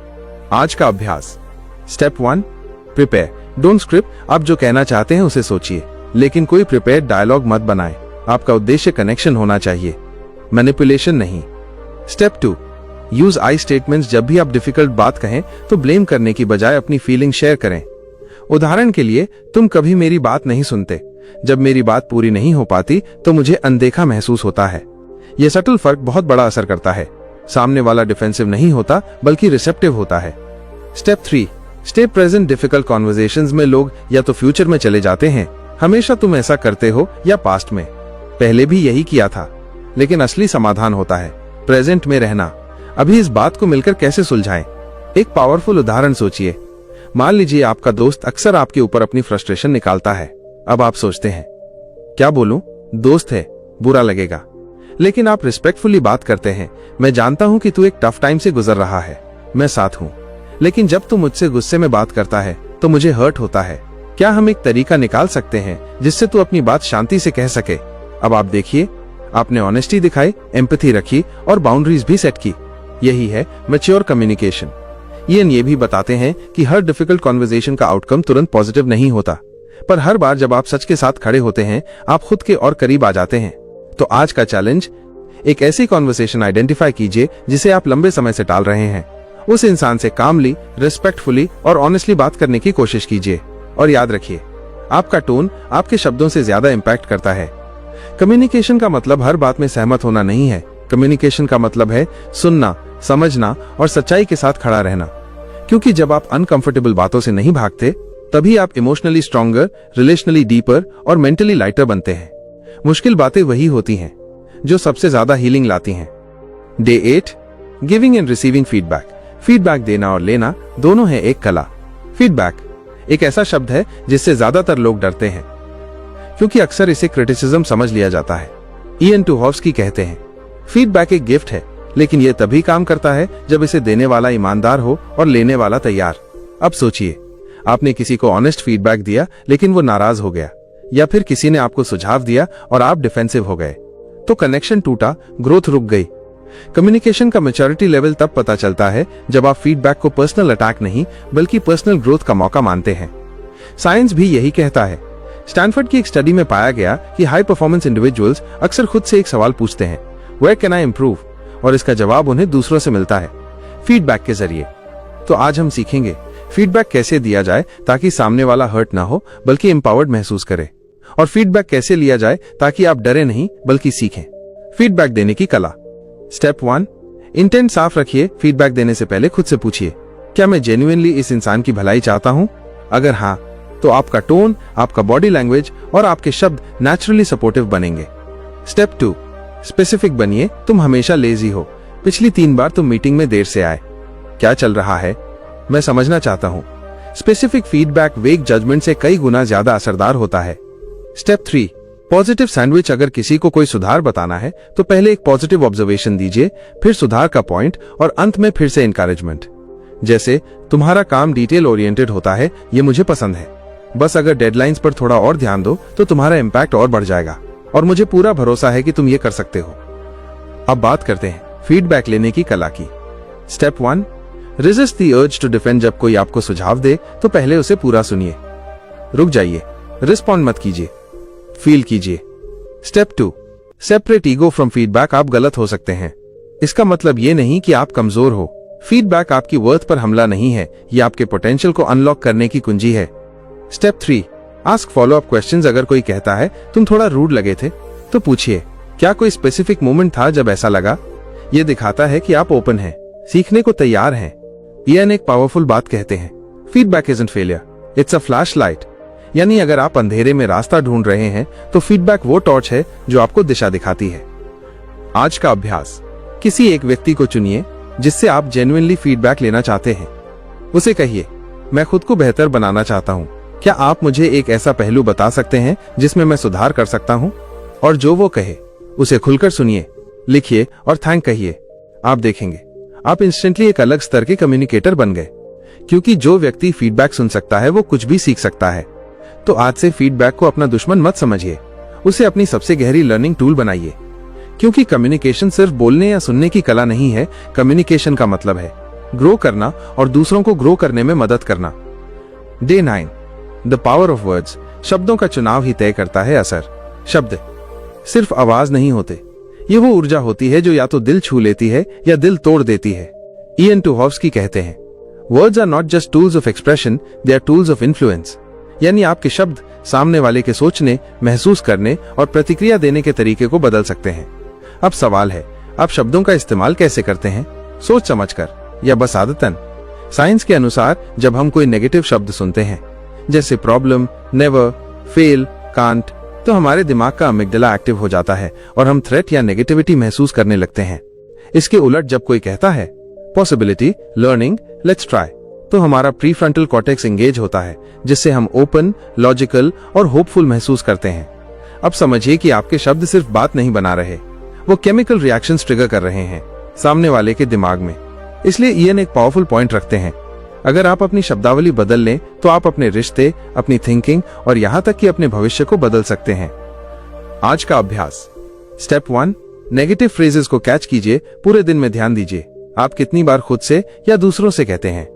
आज का अभ्यास। Step 1, prepare. Don't script. आप जो कहना चाहते हैं उसे सोचिए, लेकिन कोई प्रिपेयर्ड डायलॉग मत बनाएं। आपका उद्देश्य कनेक्शन होना चाहिए, मैनिपुलेशन नहीं। Step 2, use I statements. जब भी आप डिफिकल्ट बात कहें तो ब्लेम करने की बजाय अपनी फीलिंग शेयर करें। उदाहरण के लिए, तुम कभी मेरी बात नहीं सुनते, जब मेरी बात पूरी नहीं हो पाती तो मुझे अनदेखा महसूस होता है। यह सटल फर्क बहुत बड़ा असर करता है। सामने वाला डिफेंसिव नहीं होता बल्कि रिसेप्टिव होता है। Step 3, stay present. Difficult conversations में लोग या तो फ्यूचर में चले जाते हैं, हमेशा तुम ऐसा करते हो, या पास्ट में, पहले भी यही किया था। लेकिन असली समाधान होता है प्रेजेंट में रहना। अभी इस बात को मिलकर कैसे सुलझाएं? एक पावरफुल उदाहरण सोचिए। मान लीजिए आपका दोस्त अक्सर आपके ऊपर अपनी फ्रस्ट्रेशन निकालता है। अब आप सोचते हैं, क्या बोलूं, दोस्त है, बुरा लगेगा। लेकिन आप रिस्पेक्टफुली बात करते हैं, मैं जानता हूं कि तू एक टफ टाइम से गुजर रहा है, मैं साथ हूं। लेकिन जब तू मुझसे गुस्से में बात करता है तो मुझे हर्ट होता है। क्या हम एक तरीका निकाल सकते हैं जिससे तू अपनी बात शांति से कह सके? अब आप देखिए, आपने ऑनेस्टी दिखाई, एम्पैथी रखी और बाउंड्रीज भी सेट की। यही है मैच्योर कम्युनिकेशन। ये भी बताते हैं कि हर डिफिकल्ट कॉन्वर्सेशन का आउटकम तुरंत पॉजिटिव नहीं होता, पर हर बार जब आप सच के साथ खड़े होते हैं, आप खुद के और करीब आ जाते हैं। तो आज का चैलेंज, एक ऐसी कॉन्वर्सेशन आइडेंटिफाई कीजिए जिसे आप लंबे समय से टाल रहे हैं। उस इंसान से कामली, रिस्पेक्टफुली और ऑनेस्टली बात करने की कोशिश कीजिए। और याद रखिए, आपका टोन आपके शब्दों से ज्यादा इंपैक्ट करता है। कम्युनिकेशन का मतलब हर बात में सहमत होना नहीं है। कम्युनिकेशन का मतलब है सुनना, समझना और सच्चाई के साथ खड़ा रहना। क्योंकि जब आप अनकंफर्टेबल बातों से नहीं भागते, तभी आप इमोशनली स्ट्रॉन्गर, रिलेशनली डीपर और मेंटली लाइटर बनते हैं। मुश्किल बातें वही होती हैं जो सबसे ज्यादा हीलिंग लाती हैं। Day 8, giving and receiving feedback. Feedback देना और लेना दोनों है एक कला। फीडबैक एक ऐसा शब्द है जिससे ज्यादातर लोग डरते हैं, क्योंकि अक्सर इसे क्रिटिसिज्म समझ लिया जाता है। इयन टूहॉव्स्की कहते हैं, फीडबैक एक गिफ्ट है, लेकिन यह तभी काम करता है जब इसे देने वाला ईमानदार हो और लेने वाला तैयार। अब सोचिए, आपने किसी को ऑनेस्ट फीडबैक दिया लेकिन वो नाराज हो गया, या फिर किसी ने आपको सुझाव दिया और आप डिफेंसिव हो गए, तो कनेक्शन टूटा, ग्रोथ रुक गई। कम्युनिकेशन का मैच्योरिटी लेवल तब पता चलता है जब आप फीडबैक को पर्सनल अटैक नहीं बल्कि पर्सनल ग्रोथ का मौका मानते हैं। साइंस भी यही कहता है। स्टैनफोर्ड की एक स्टडी में पाया गया कि हाई परफॉर्मेंस इंडिविजुअल्स अक्सर खुद से एक सवाल पूछते हैं, वेयर कैन आई इंप्रूव, और इसका जवाब उन्हें दूसरों से मिलता है, फीडबैक के जरिए। तो आज हम सीखेंगे फीडबैक कैसे दिया जाए ताकि सामने वाला हर्ट ना हो बल्कि एम्पावर्ड महसूस करे, और फीडबैक कैसे लिया जाए ताकि आप डरे नहीं बल्कि सीखें। फीडबैक देने की कला। स्टेप 1, इंटेंट साफ रखिए। फीडबैक देने से पहले खुद से पूछिए, क्या मैं जेन्युइनली इस इंसान की भलाई चाहता हूं? अगर हाँ, तो आपका टोन, आपका बॉडी लैंग्वेज और आपके शब्द नेचुरली सपोर्टिव बनेंगे। स्टेप 2, स्पेसिफिक बनिए। तुम हमेशा लेजी हो, पिछली 3 बार तुम मीटिंग में देर से आए, क्या चल रहा है? मैं समझना चाहता हूं। स्पेसिफिक फीडबैक वेग जजमेंट से कई गुना ज्यादा असरदार होता है। Step 3, positive sandwich. अगर किसी को कोई सुधार बताना है तो पहले एक पॉजिटिव ऑब्जर्वेशन दीजिए, फिर सुधार का पॉइंट और अंत में फिर से एनकरेजमेंट। जैसे, तुम्हारा काम डिटेल ओरिएंटेड होता है, ये मुझे पसंद है। बस अगर डेडलाइंस पर थोड़ा और ध्यान दो तो तुम्हारा इम्पैक्ट और बढ़ जाएगा, और मुझे पूरा भरोसा है कि तुम ये कर सकते हो। अब बात करते हैं फीडबैक लेने की कला की। Step 1, resist the urge to defend. जब कोई आपको सुझाव दे तो पहले उसे पूरा सुनिए, रुक जाइए, रिस्पॉन्ड मत कीजिए, फील कीजिए। Step 2, separate ego from feedback. आप गलत हो सकते हैं, इसका मतलब ये नहीं कि आप कमजोर हो। फीडबैक आपकी वर्थ पर हमला नहीं है, ये आपके पोटेंशियल को अनलॉक करने की कुंजी है। Step 3, ask follow up questions. अगर कोई कहता है तुम थोड़ा रूड लगे थे, तो पूछिए, क्या कोई स्पेसिफिक मोमेंट था जब ऐसा लगा? यह दिखाता है कि आप ओपन हैं, सीखने को तैयार हैं। इयन एक पावरफुल बात कहते हैं, feedback isn't failure, it's a flash light. यानी अगर आप अंधेरे में रास्ता ढूंढ रहे हैं तो फीडबैक वो टॉर्च है जो आपको दिशा दिखाती है। आज का अभ्यास, किसी एक व्यक्ति को चुनिए जिससे आप जेन्युइनली फीडबैक लेना चाहते हैं। उसे कहिए, मैं खुद को बेहतर बनाना चाहता हूं, क्या आप मुझे एक ऐसा पहलू बता सकते हैं जिसमें मैं सुधार कर सकता हूं? और जो वो कहे उसे खुलकर सुनिए, लिखिए और थैंक कहिए। आप देखेंगे आप इंस्टेंटली एक अलग स्तर के कम्युनिकेटर बन गए, क्योंकि जो व्यक्ति फीडबैक सुन सकता है वो कुछ भी सीख सकता है। तो आज से फीडबैक को अपना दुश्मन मत समझिए, उसे अपनी सबसे गहरी लर्निंग टूल बनाइए। क्योंकि कम्युनिकेशन सिर्फ बोलने या सुनने की कला नहीं है। कम्युनिकेशन का मतलब है ग्रो करना और दूसरों को ग्रो करने में मदद करना। Day 9, the power of words. शब्दों का चुनाव ही तय करता है असर। शब्द सिर्फ आवाज नहीं होते, ये वो ऊर्जा होती है जो या तो दिल छू लेती है या दिल तोड़ देती है। इयन टूहॉव्स्की कहते हैं, words are not just tools of expression, they are tools of influence. यानी आपके शब्द सामने वाले के सोचने, महसूस करने और प्रतिक्रिया देने के तरीके को बदल सकते हैं। अब सवाल है, आप शब्दों का इस्तेमाल कैसे करते हैं? सोच समझकर या बस आदतन? साइंस के अनुसार जब हम कोई नेगेटिव शब्द सुनते हैं, जैसे प्रॉब्लम, नेवर, फेल, कांट, तो हमारे दिमाग का अमिगडाला एक्टिव हो जाता है और हम थ्रेट या नेगेटिविटी महसूस करने लगते हैं। इसके उलट जब कोई कहता है पॉसिबिलिटी, लर्निंग, लेट्स ट्राई, तो हमारा प्रीफ्रंटल कॉर्टेक्स एंगेज होता है, जिससे हम ओपन, लॉजिकल और होपफुल महसूस करते हैं। अब समझिए कि आपके शब्द सिर्फ बात नहीं बना रहे, वो केमिकल रिएक्शंस ट्रिगर कर रहे हैं सामने वाले के दिमाग में। इसलिए ईएन एक पावरफुल पॉइंट रखते हैं। अगर आप अपनी शब्दावली बदल लें तो आप अपने रिश्ते, अपनी थिंकिंग और यहां तक कि अपने भविष्य को बदल सकते हैं। आज का अभ्यास। स्टेप 1, नेगेटिव फ्रेजेस को कैच कीजिए। पूरे दिन में ध्यान दीजिए आप कितनी बार खुद से या दूसरों से कहते हैं,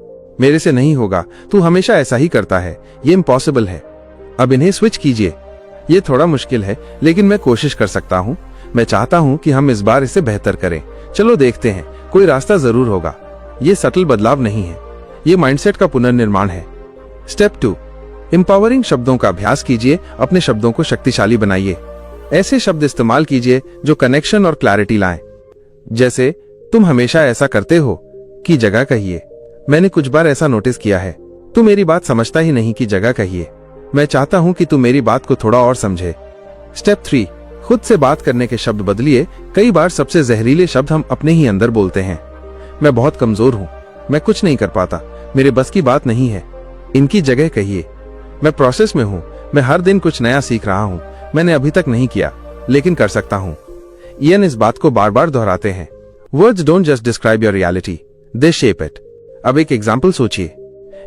मेरे से नहीं होगा, तू हमेशा ऐसा ही करता है, ये इम्पॉसिबल है। अब इन्हें स्विच कीजिए। ये थोड़ा मुश्किल है, लेकिन मैं कोशिश कर सकता हूँ। मैं चाहता हूँ कि हम इस बार इसे बेहतर करें। चलो देखते हैं, कोई रास्ता जरूर होगा। ये सटल बदलाव नहीं है, ये माइंडसेट का पुनर्निर्माण है। स्टेप 2, एम्पावरिंग शब्दों का अभ्यास कीजिए। अपने शब्दों को शक्तिशाली बनाइए। ऐसे शब्द इस्तेमाल कीजिए जो कनेक्शन और क्लैरिटी लाएं। जैसे तुम हमेशा ऐसा करते हो की जगह कहिए, मैंने कुछ बार ऐसा नोटिस किया है, तू मेरी बात समझता ही नहीं की जगह कहिए, मैं चाहता हूं कि तू मेरी बात को थोड़ा और समझे। स्टेप 3, खुद से बात करने के शब्द बदलिए। कई बार सबसे जहरीले शब्द हम अपने ही अंदर बोलते हैं। मैं बहुत कमजोर हूं, मैं कुछ नहीं कर पाता, मेरे बस की बात नहीं है, इनकी जगह कहिए। मैं प्रोसेस में हूं, मैं हर दिन कुछ नया सीख रहा हूं, मैंने अभी तक नहीं किया लेकिन कर सकता हूं। ईएन इस बात को बार बार दोहराते हैं। Words don't just describe your reality, they shape it. अब एक एग्जाम्पल सोचिए।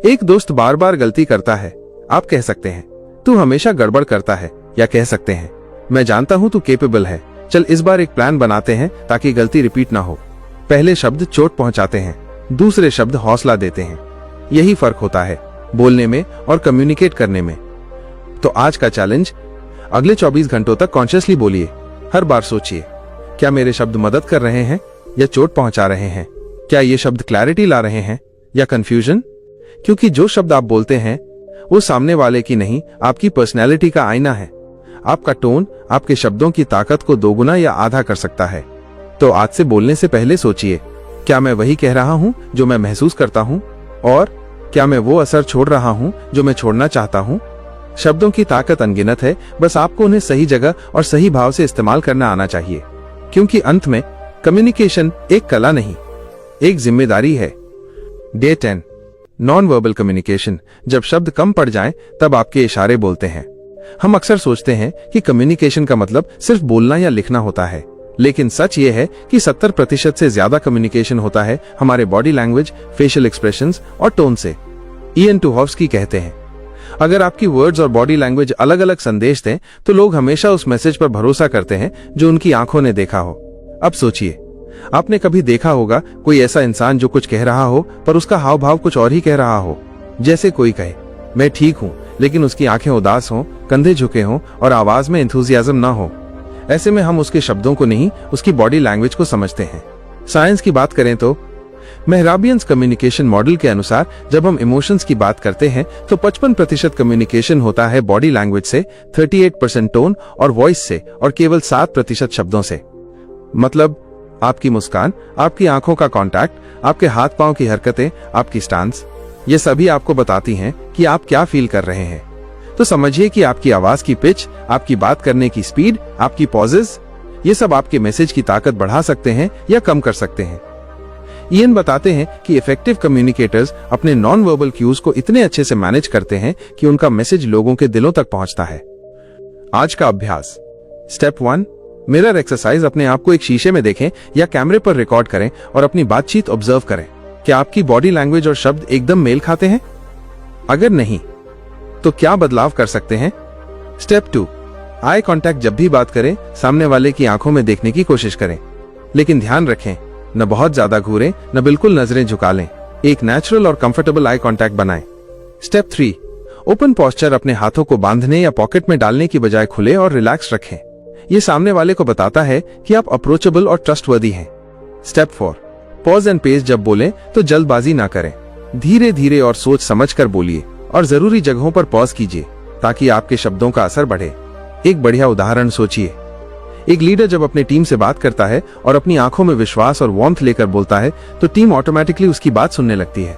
एक दोस्त बार बार गलती करता है, आप कह सकते हैं तू हमेशा गड़बड़ करता है, या कह सकते हैं मैं जानता हूं तू केपेबल है, चल इस बार एक प्लान बनाते हैं ताकि गलती रिपीट ना हो। पहले शब्द चोट पहुंचाते हैं, दूसरे शब्द हौसला देते हैं। यही फर्क होता है बोलने में और कम्युनिकेट करने में। तो आज का चैलेंज, अगले 24 घंटों तक कॉन्शियसली बोलिए। हर बार सोचिए, क्या मेरे शब्द मदद कर रहे हैं या चोट पहुंचा रहे हैं? क्या ये शब्द क्लैरिटी ला रहे हैं या कंफ्यूजन? क्योंकि जो शब्द आप बोलते हैं वो सामने वाले की नहीं, आपकी पर्सनैलिटी का आईना है। आपका टोन आपके शब्दों की ताकत को दोगुना या आधा कर सकता है। तो आज से बोलने से पहले सोचिए, क्या मैं वही कह रहा हूं जो मैं महसूस करता हूं, और क्या मैं वो असर छोड़ रहा हूं जो मैं छोड़ना चाहता हूं? शब्दों की ताकत अनगिनत है, बस आपको उन्हें सही जगह और सही भाव से इस्तेमाल करना आना चाहिए। क्योंकि अंत में कम्युनिकेशन एक कला नहीं, एक जिम्मेदारी है। Day 10, non verbal communication. जब शब्द कम पड़ जाएं, तब आपके इशारे बोलते हैं। हम अक्सर सोचते हैं कि कम्युनिकेशन का मतलब सिर्फ बोलना या लिखना होता है, लेकिन सच ये है कि 70% से ज्यादा कम्युनिकेशन होता है हमारे बॉडी लैंग्वेज, फेशियल एक्सप्रेशंस और टोन से। ईएन टूहॉव्स्की कहते हैं, अगर आपकी वर्ड्स और बॉडी लैंग्वेज अलग अलग संदेश दें तो लोग हमेशा उस मैसेज पर भरोसा करते हैं जो उनकी आंखों ने देखा हो। अब सोचिए, आपने कभी देखा होगा कोई ऐसा इंसान जो कुछ कह रहा हो पर उसका हाव भाव कुछ और ही कह रहा हो? जैसे कोई कहे मैं ठीक हूं, लेकिन उसकी आंखें उदास हों, कंधे झुके हों और आवाज में एंथुसियाज्म ना हो। ऐसे में हम उसके शब्दों को नहीं, उसकी बॉडी लैंग्वेज को समझते हैं। साइंस की बात करें तो मेहराबियंस कम्युनिकेशन मॉडल के अनुसार जब हम इमोशंस की बात करते हैं तो 55% कम्युनिकेशन होता है बॉडी लैंग्वेज से, 38% टोन और वॉइस से, और केवल 7% शब्दों से। मतलब आपकी मुस्कान, आपकी आंखों का कांटेक्ट, आपके हाथ पांव की हरकतें, आपकी स्टांस, ये सभी आपको बताती हैं कि आप क्या फील कर रहे हैं। तो समझिए कि आपकी आवाज की पिच, आपकी बात करने की स्पीड, आपकी पॉजेज, ये सब आपके मैसेज की ताकत बढ़ा सकते हैं या कम कर सकते हैं। ईएन बताते हैं कि इफेक्टिव कम्युनिकेटर्स अपने नॉन वर्बल क्यूज को इतने अच्छे से मैनेज करते हैं कि उनका मैसेज लोगों के दिलों तक पहुंचता है। आज का अभ्यास। Step 1, mirror exercise. अपने आप को एक शीशे में देखें या कैमरे पर रिकॉर्ड करें और अपनी बातचीत ऑब्जर्व करें। क्या आपकी बॉडी लैंग्वेज और शब्द एकदम मेल खाते हैं? अगर नहीं, तो क्या बदलाव कर सकते हैं? Step 2, eye contact. जब भी बात करें, सामने वाले की आंखों में देखने की कोशिश करें, लेकिन ध्यान रखें, न बहुत ज्यादा घूरें, न बिल्कुल नजरें झुका लें। एक नेचुरल और कंफर्टेबल आई कांटेक्ट बनाएं। Step 3, open posture. अपने हाथों को बांधने या पॉकेट में डालने की बजाय खुले और रिलैक्स रखें। ये सामने वाले को बताता है कि आप अप्रोचेबल और ट्रस्टवर्दी हैं। Step 4, pause and pace. जब बोलें तो जल्दबाजी ना करें, धीरे धीरे और सोच समझकर बोलिए और जरूरी जगहों पर पॉज कीजिए ताकि आपके शब्दों का असर बढ़े। एक बढ़िया उदाहरण सोचिए। एक लीडर जब अपनी टीम से बात करता है और अपनी आंखों में विश्वास और वार्मथ लेकर बोलता है तो टीम ऑटोमेटिकली उसकी बात सुनने लगती है।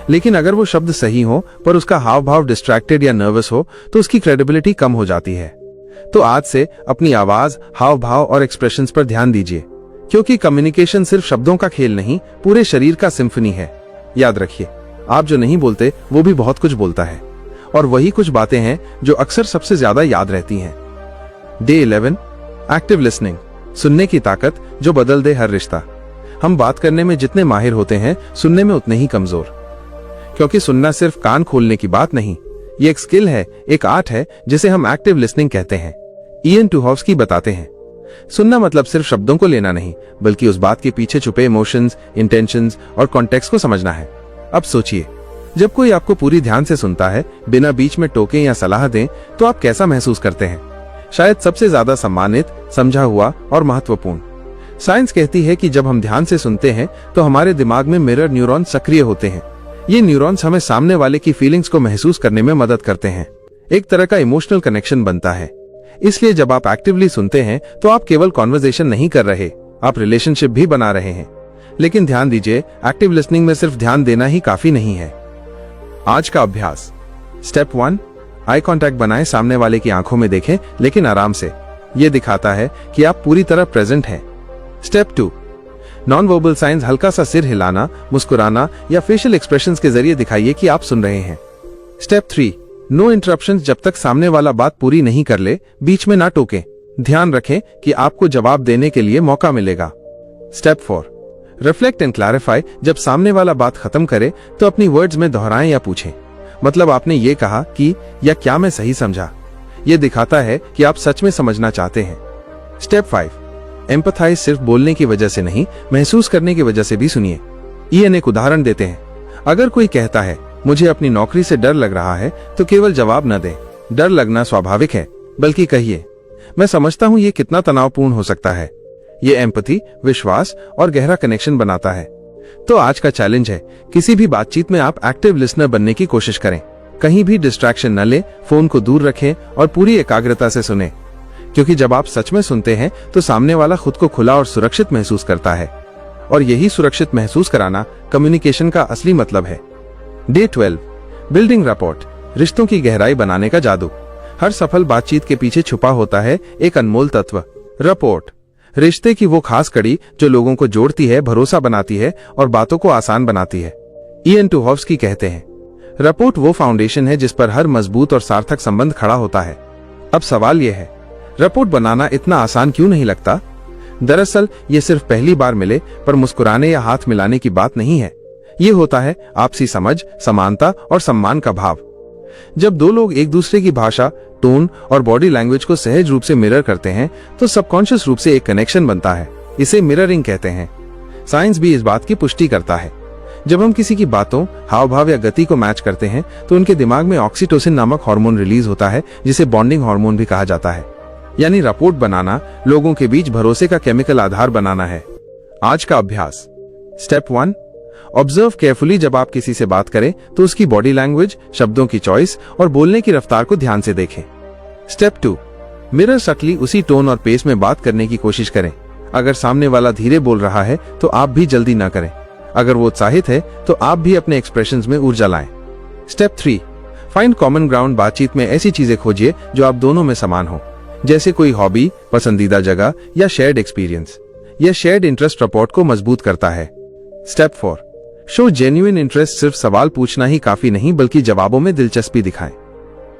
लेकिन अगर वो शब्द सही हो पर उसका हाव भाव डिस्ट्रैक्टेड या नर्वस हो तो उसकी क्रेडिबिलिटी कम हो जाती है। तो आज से अपनी आवाज, हाव भाव और एक्सप्रेशंस पर ध्यान दीजिए, क्योंकि कम्युनिकेशन सिर्फ शब्दों का खेल नहीं, पूरे शरीर का सिम्फनी है। याद रखिए, आप जो नहीं बोलते वो भी बहुत कुछ बोलता है, और वही कुछ बातें हैं जो अक्सर सबसे ज्यादा याद रहती हैं। डे 11, एक्टिव लिसनिंग, सुनने की ताकत जो बदल दे हर रिश्ता। हम बात करने में जितने माहिर होते हैं, सुनने में उतने ही कमजोर, क्योंकि सुनना सिर्फ कान खोलने की बात नहीं, ये एक स्किल है, एक आर्ट है जिसे हम एक्टिव लिसनिंग कहते हैं। इयन टूहॉव्स्की बताते हैं, सुनना मतलब सिर्फ शब्दों को लेना नहीं, बल्कि उस बात के पीछे छुपे इमोशंस, इंटेंशंस और कॉन्टेक्स्ट को समझना है। अब सोचिए, जब कोई आपको पूरी ध्यान से सुनता है, बिना बीच में टोके या सलाह दें, तो आप कैसा महसूस करते हैं? शायद सबसे ज्यादा सम्मानित, समझा हुआ और महत्वपूर्ण। साइंस कहती है कि जब हम ध्यान से सुनते हैं तो हमारे दिमाग में मिरर न्यूरॉन सक्रिय होते हैं। ये न्यूरॉन्स हमें सामने वाले की फीलिंग्स को महसूस करने में मदद करते हैं। एक तरह का इमोशनल कनेक्शन बनता है। इसलिए जब आप एक्टिवली सुनते हैं तो आप केवल कॉन्वर्सेशन नहीं कर रहे, आप रिलेशनशिप भी बना रहे हैं। लेकिन ध्यान दीजिए, एक्टिव लिसनिंग में सिर्फ ध्यान देना ही काफी नहीं है। आज का अभ्यास। स्टेप 1, आई कांटेक्ट बनाएं, सामने वाले की आंखों में देखें, लेकिन आराम से। यह दिखाता है कि आप पूरी तरह प्रेजेंट हैं। स्टेप 2, नॉन वर्बल साइंस, हल्का सा सिर हिलाना, मुस्कुराना या फेशियल एक्सप्रेशंस के जरिए दिखाइए कि आप सुन रहे हैं। स्टेप 3, नो इंटरप्शंस, जब तक सामने वाला बात पूरी नहीं कर ले, बीच में ना टोकें। ध्यान रखें कि आपको जवाब देने के लिए मौका मिलेगा। स्टेप 4, रिफ्लेक्ट एंड क्लैरिफाई, जब सामने वाला बात खत्म करे तो अपनी वर्ड्स में दोहराएं या पूछें, मतलब आपने ये कहा कि, या क्या मैं सही समझा? यह दिखाता है कि आप सच में समझना चाहते हैं। स्टेप 5, एम्पथाइज, सिर्फ बोलने की वजह से नहीं, महसूस करने की वजह से भी सुनिए। इयन एक उदाहरण देते हैं, अगर कोई कहता है मुझे अपनी नौकरी से डर लग रहा है, तो केवल जवाब न दें, डर लगना स्वाभाविक है, बल्कि कहिए मैं समझता हूं ये कितना तनावपूर्ण हो सकता है। ये एम्पैथी, विश्वास और गहरा कनेक्शन बनाता है। तो आज का चैलेंज है, किसी भी बातचीत में आप एक्टिव लिसनर बनने की कोशिश करें। कहीं भी डिस्ट्रैक्शन न ले, फोन को दूर रखें और पूरी एकाग्रता से सुने, क्योंकि जब आप सच में सुनते हैं तो सामने वाला खुद को खुला और सुरक्षित महसूस करता है, और यही सुरक्षित महसूस कराना कम्युनिकेशन का असली मतलब है। डे 12, बिल्डिंग रैपोर्ट, रिश्तों की गहराई बनाने का जादू। हर सफल बातचीत के पीछे छुपा होता है एक अनमोल तत्व, रैपोर्ट। रिश्ते की वो खास कड़ी जो लोगों को जोड़ती है, भरोसा बनाती है और बातों को आसान बनाती है। इयन टूहॉव्स्की कहते हैं, रैपोर्ट वो फाउंडेशन है जिस पर हर मजबूत और सार्थक संबंध खड़ा होता है। अब सवाल यह है, रैपोर्ट बनाना इतना आसान क्यों नहीं लगता? दरअसल ये सिर्फ पहली बार मिले पर मुस्कुराने या हाथ मिलाने की बात नहीं है। ये होता है आपसी समझ, समानता और सम्मान का भाव। जब दो लोग एक दूसरे की भाषा, टोन और बॉडी लैंग्वेज को सहज रूप से मिरर करते हैं तो सबकॉन्शियस रूप से एक कनेक्शन बनता है। इसे मिररिंग कहते हैं। साइंस भी इस बात की पुष्टि करता है। जब हम किसी की बातों, हाव भाव या गति को मैच करते हैं तो उनके दिमाग में ऑक्सीटोसिन नामक हार्मोन रिलीज होता है, जिसे बॉन्डिंग हार्मोन भी कहा जाता है। यानी रैपोर्ट बनाना लोगों के बीच भरोसे का केमिकल आधार बनाना है। आज का अभ्यास। स्टेप 1, ऑब्जर्व केयरफुली, जब आप किसी से बात करें तो उसकी बॉडी लैंग्वेज, शब्दों की चॉइस और बोलने की रफ्तार को ध्यान से देखें। स्टेप 2, मिरर सटली, उसी टोन और पेस में बात करने की कोशिश करें। अगर सामने वाला धीरे बोल रहा है तो आप भी जल्दी ना करें। अगर वो उत्साहित है तो आप भी अपने एक्सप्रेशंस में ऊर्जा लाएं। स्टेप 3, फाइंड कॉमन ग्राउंड, बातचीत में ऐसी चीजें खोजिए जो आप दोनों में समान हो, जैसे कोई हॉबी, पसंदीदा जगह या शेयर्ड एक्सपीरियंस। यह शेयर्ड इंटरेस्ट रैपोर्ट को मजबूत करता है। स्टेप 4, शो जेन्युइन इंटरेस्ट, सिर्फ सवाल पूछना ही काफी नहीं बल्कि जवाबों में दिलचस्पी दिखाएं,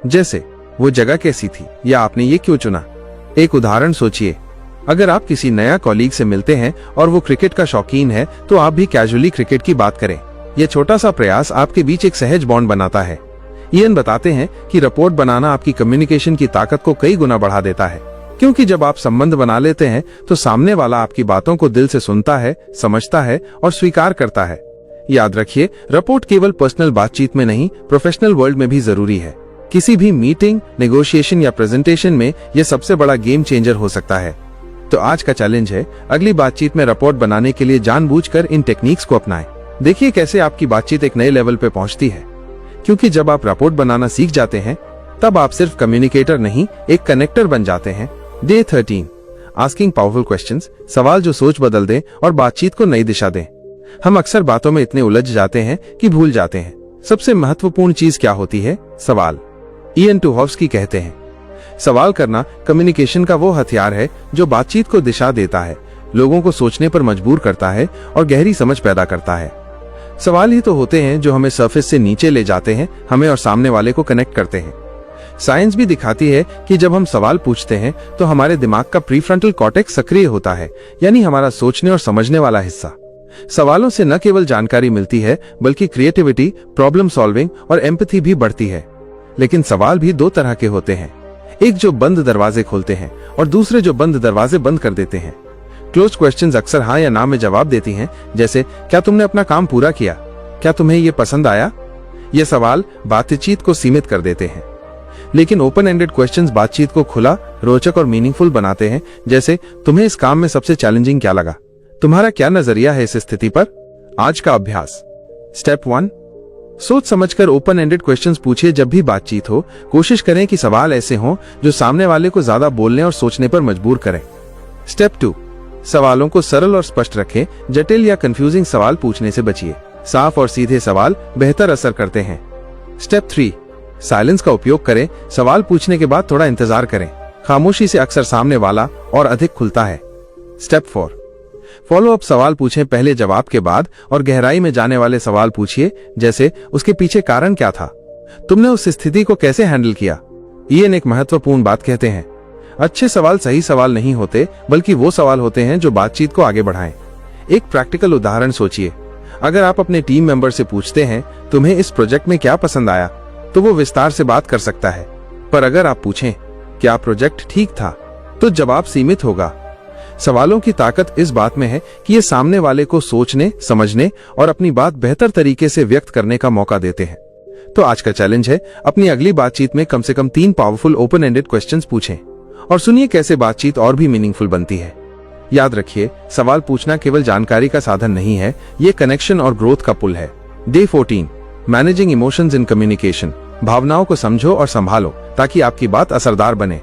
जैसे वो जगह कैसी थी या आपने ये क्यों चुना। एक उदाहरण सोचिए, अगर आप किसी नया कॉलीग से मिलते हैं और वो क्रिकेट का शौकीन है तो आप भी कैजुअली क्रिकेट की बात करें। यह छोटा सा प्रयास आपके बीच एक सहज बॉन्ड बनाता है। इयन बताते हैं कि रिपोर्ट बनाना आपकी कम्युनिकेशन की ताकत को कई गुना बढ़ा देता है, क्योंकि जब आप संबंध बना लेते हैं तो सामने वाला आपकी बातों को दिल से सुनता है, समझता है और स्वीकार करता है। याद रखिए, रिपोर्ट केवल पर्सनल बातचीत में नहीं, प्रोफेशनल वर्ल्ड में भी जरूरी है। किसी भी मीटिंग, नेगोशिएशन या प्रेजेंटेशन में यह सबसे बड़ा गेम चेंजर हो सकता है। तो आज का चैलेंज है, अगली बातचीत में रिपोर्ट बनाने के लिए जानबूझकर इन टेक्निक्स को अपनाएं। देखिए कैसे आपकी बातचीत एक नए लेवल पे पहुंचती है। क्योंकि जब आप रिपोर्ट बनाना सीख जाते हैं तब आप सिर्फ कम्युनिकेटर नहीं, एक कनेक्टर बन जाते हैं। डे 13, आस्किंग पावरफुल क्वेश्चंस, सवाल जो सोच बदल दें और बातचीत को नई दिशा दें। हम अक्सर बातों में इतने उलझ जाते हैं कि भूल जाते हैं सबसे महत्वपूर्ण चीज क्या होती है, सवाल। इयन टूहॉफ्स्की कहते हैं, सवाल करना कम्युनिकेशन का वो हथियार है जो बातचीत को दिशा देता है, लोगों को सोचने पर मजबूर करता है और गहरी समझ पैदा करता है। सवाल ही तो होते हैं जो हमें सरफेस से नीचे ले जाते हैं, हमें और सामने वाले को कनेक्ट करते हैं। साइंस भी दिखाती है कि जब हम सवाल पूछते हैं तो हमारे दिमाग का प्रीफ्रंटल कॉर्टेक्स सक्रिय होता है, यानी हमारा सोचने और समझने वाला हिस्सा। सवालों से न केवल जानकारी मिलती है बल्कि क्रिएटिविटी, प्रॉब्लम सॉल्विंग और एम्पैथी भी बढ़ती है। लेकिन सवाल भी दो तरह के होते हैं, एक जो बंद दरवाजे खोलते हैं और दूसरे जो बंद दरवाजे बंद कर देते हैं। क्लोज क्वेश्चंस अक्सर हाँ या ना में जवाब देती हैं, जैसे क्या तुमने अपना काम पूरा किया, क्या तुम्हें ये पसंद आया। ये सवाल बातचीत को सीमित कर देते हैं, लेकिन ओपन एंडेड क्वेश्चंस बातचीत को खुला, रोचक और मीनिंगफुल बनाते हैं। जैसे तुम्हें इस काम में सबसे चैलेंजिंग क्या लगा, तुम्हारा क्या नजरिया है इस स्थिति पर। आज का अभ्यास। स्टेप 1, सोच समझकर ओपन एंडेड क्वेश्चंस पूछिए। जब भी बातचीत हो कोशिश करें कि सवाल ऐसे हों जो सामने वाले को ज्यादा बोलने और सोचने पर मजबूर करें। स्टेप 2, सवालों को सरल और स्पष्ट रखें, जटिल या कंफ्यूजिंग सवाल पूछने से बचिए। साफ और सीधे सवाल बेहतर असर करते हैं। स्टेप 3, साइलेंस का उपयोग करें, सवाल पूछने के बाद थोड़ा इंतजार करें, खामोशी से अक्सर सामने वाला और अधिक खुलता है। स्टेप 4, फॉलो अप सवाल पूछें, पहले जवाब के बाद और गहराई में जाने वाले सवाल पूछिए, जैसे उसके पीछे कारण क्या था, तुमने उस स्थिति को कैसे हैंडल किया। इयन एक महत्वपूर्ण बात कहते हैं, अच्छे सवाल सही सवाल नहीं होते बल्कि वो सवाल होते हैं जो बातचीत को आगे बढ़ाएं। एक प्रैक्टिकल उदाहरण सोचिए, अगर आप अपने टीम मेंबर से पूछते हैं तुम्हें इस प्रोजेक्ट में क्या पसंद आया, तो वो विस्तार से बात कर सकता है। पर अगर आप पूछें क्या प्रोजेक्ट ठीक था, तो जवाब सीमित होगा। सवालों की ताकत इस बात में है कि ये सामने वाले को सोचने, समझने और अपनी बात बेहतर तरीके से व्यक्त करने का मौका देते हैं। तो आज का चैलेंज है, अपनी अगली बातचीत में कम से कम 3 पावरफुल ओपन एंडेड क्वेश्चंस पूछें और सुनिए कैसे बातचीत और भी मीनिंगफुल बनती है। याद रखिए, सवाल पूछना केवल जानकारी का साधन नहीं है, ये कनेक्शन और ग्रोथ का पुल है। Day 14, managing emotions in communication, भावनाओं को समझो और संभालो ताकि आपकी बात असरदार बने।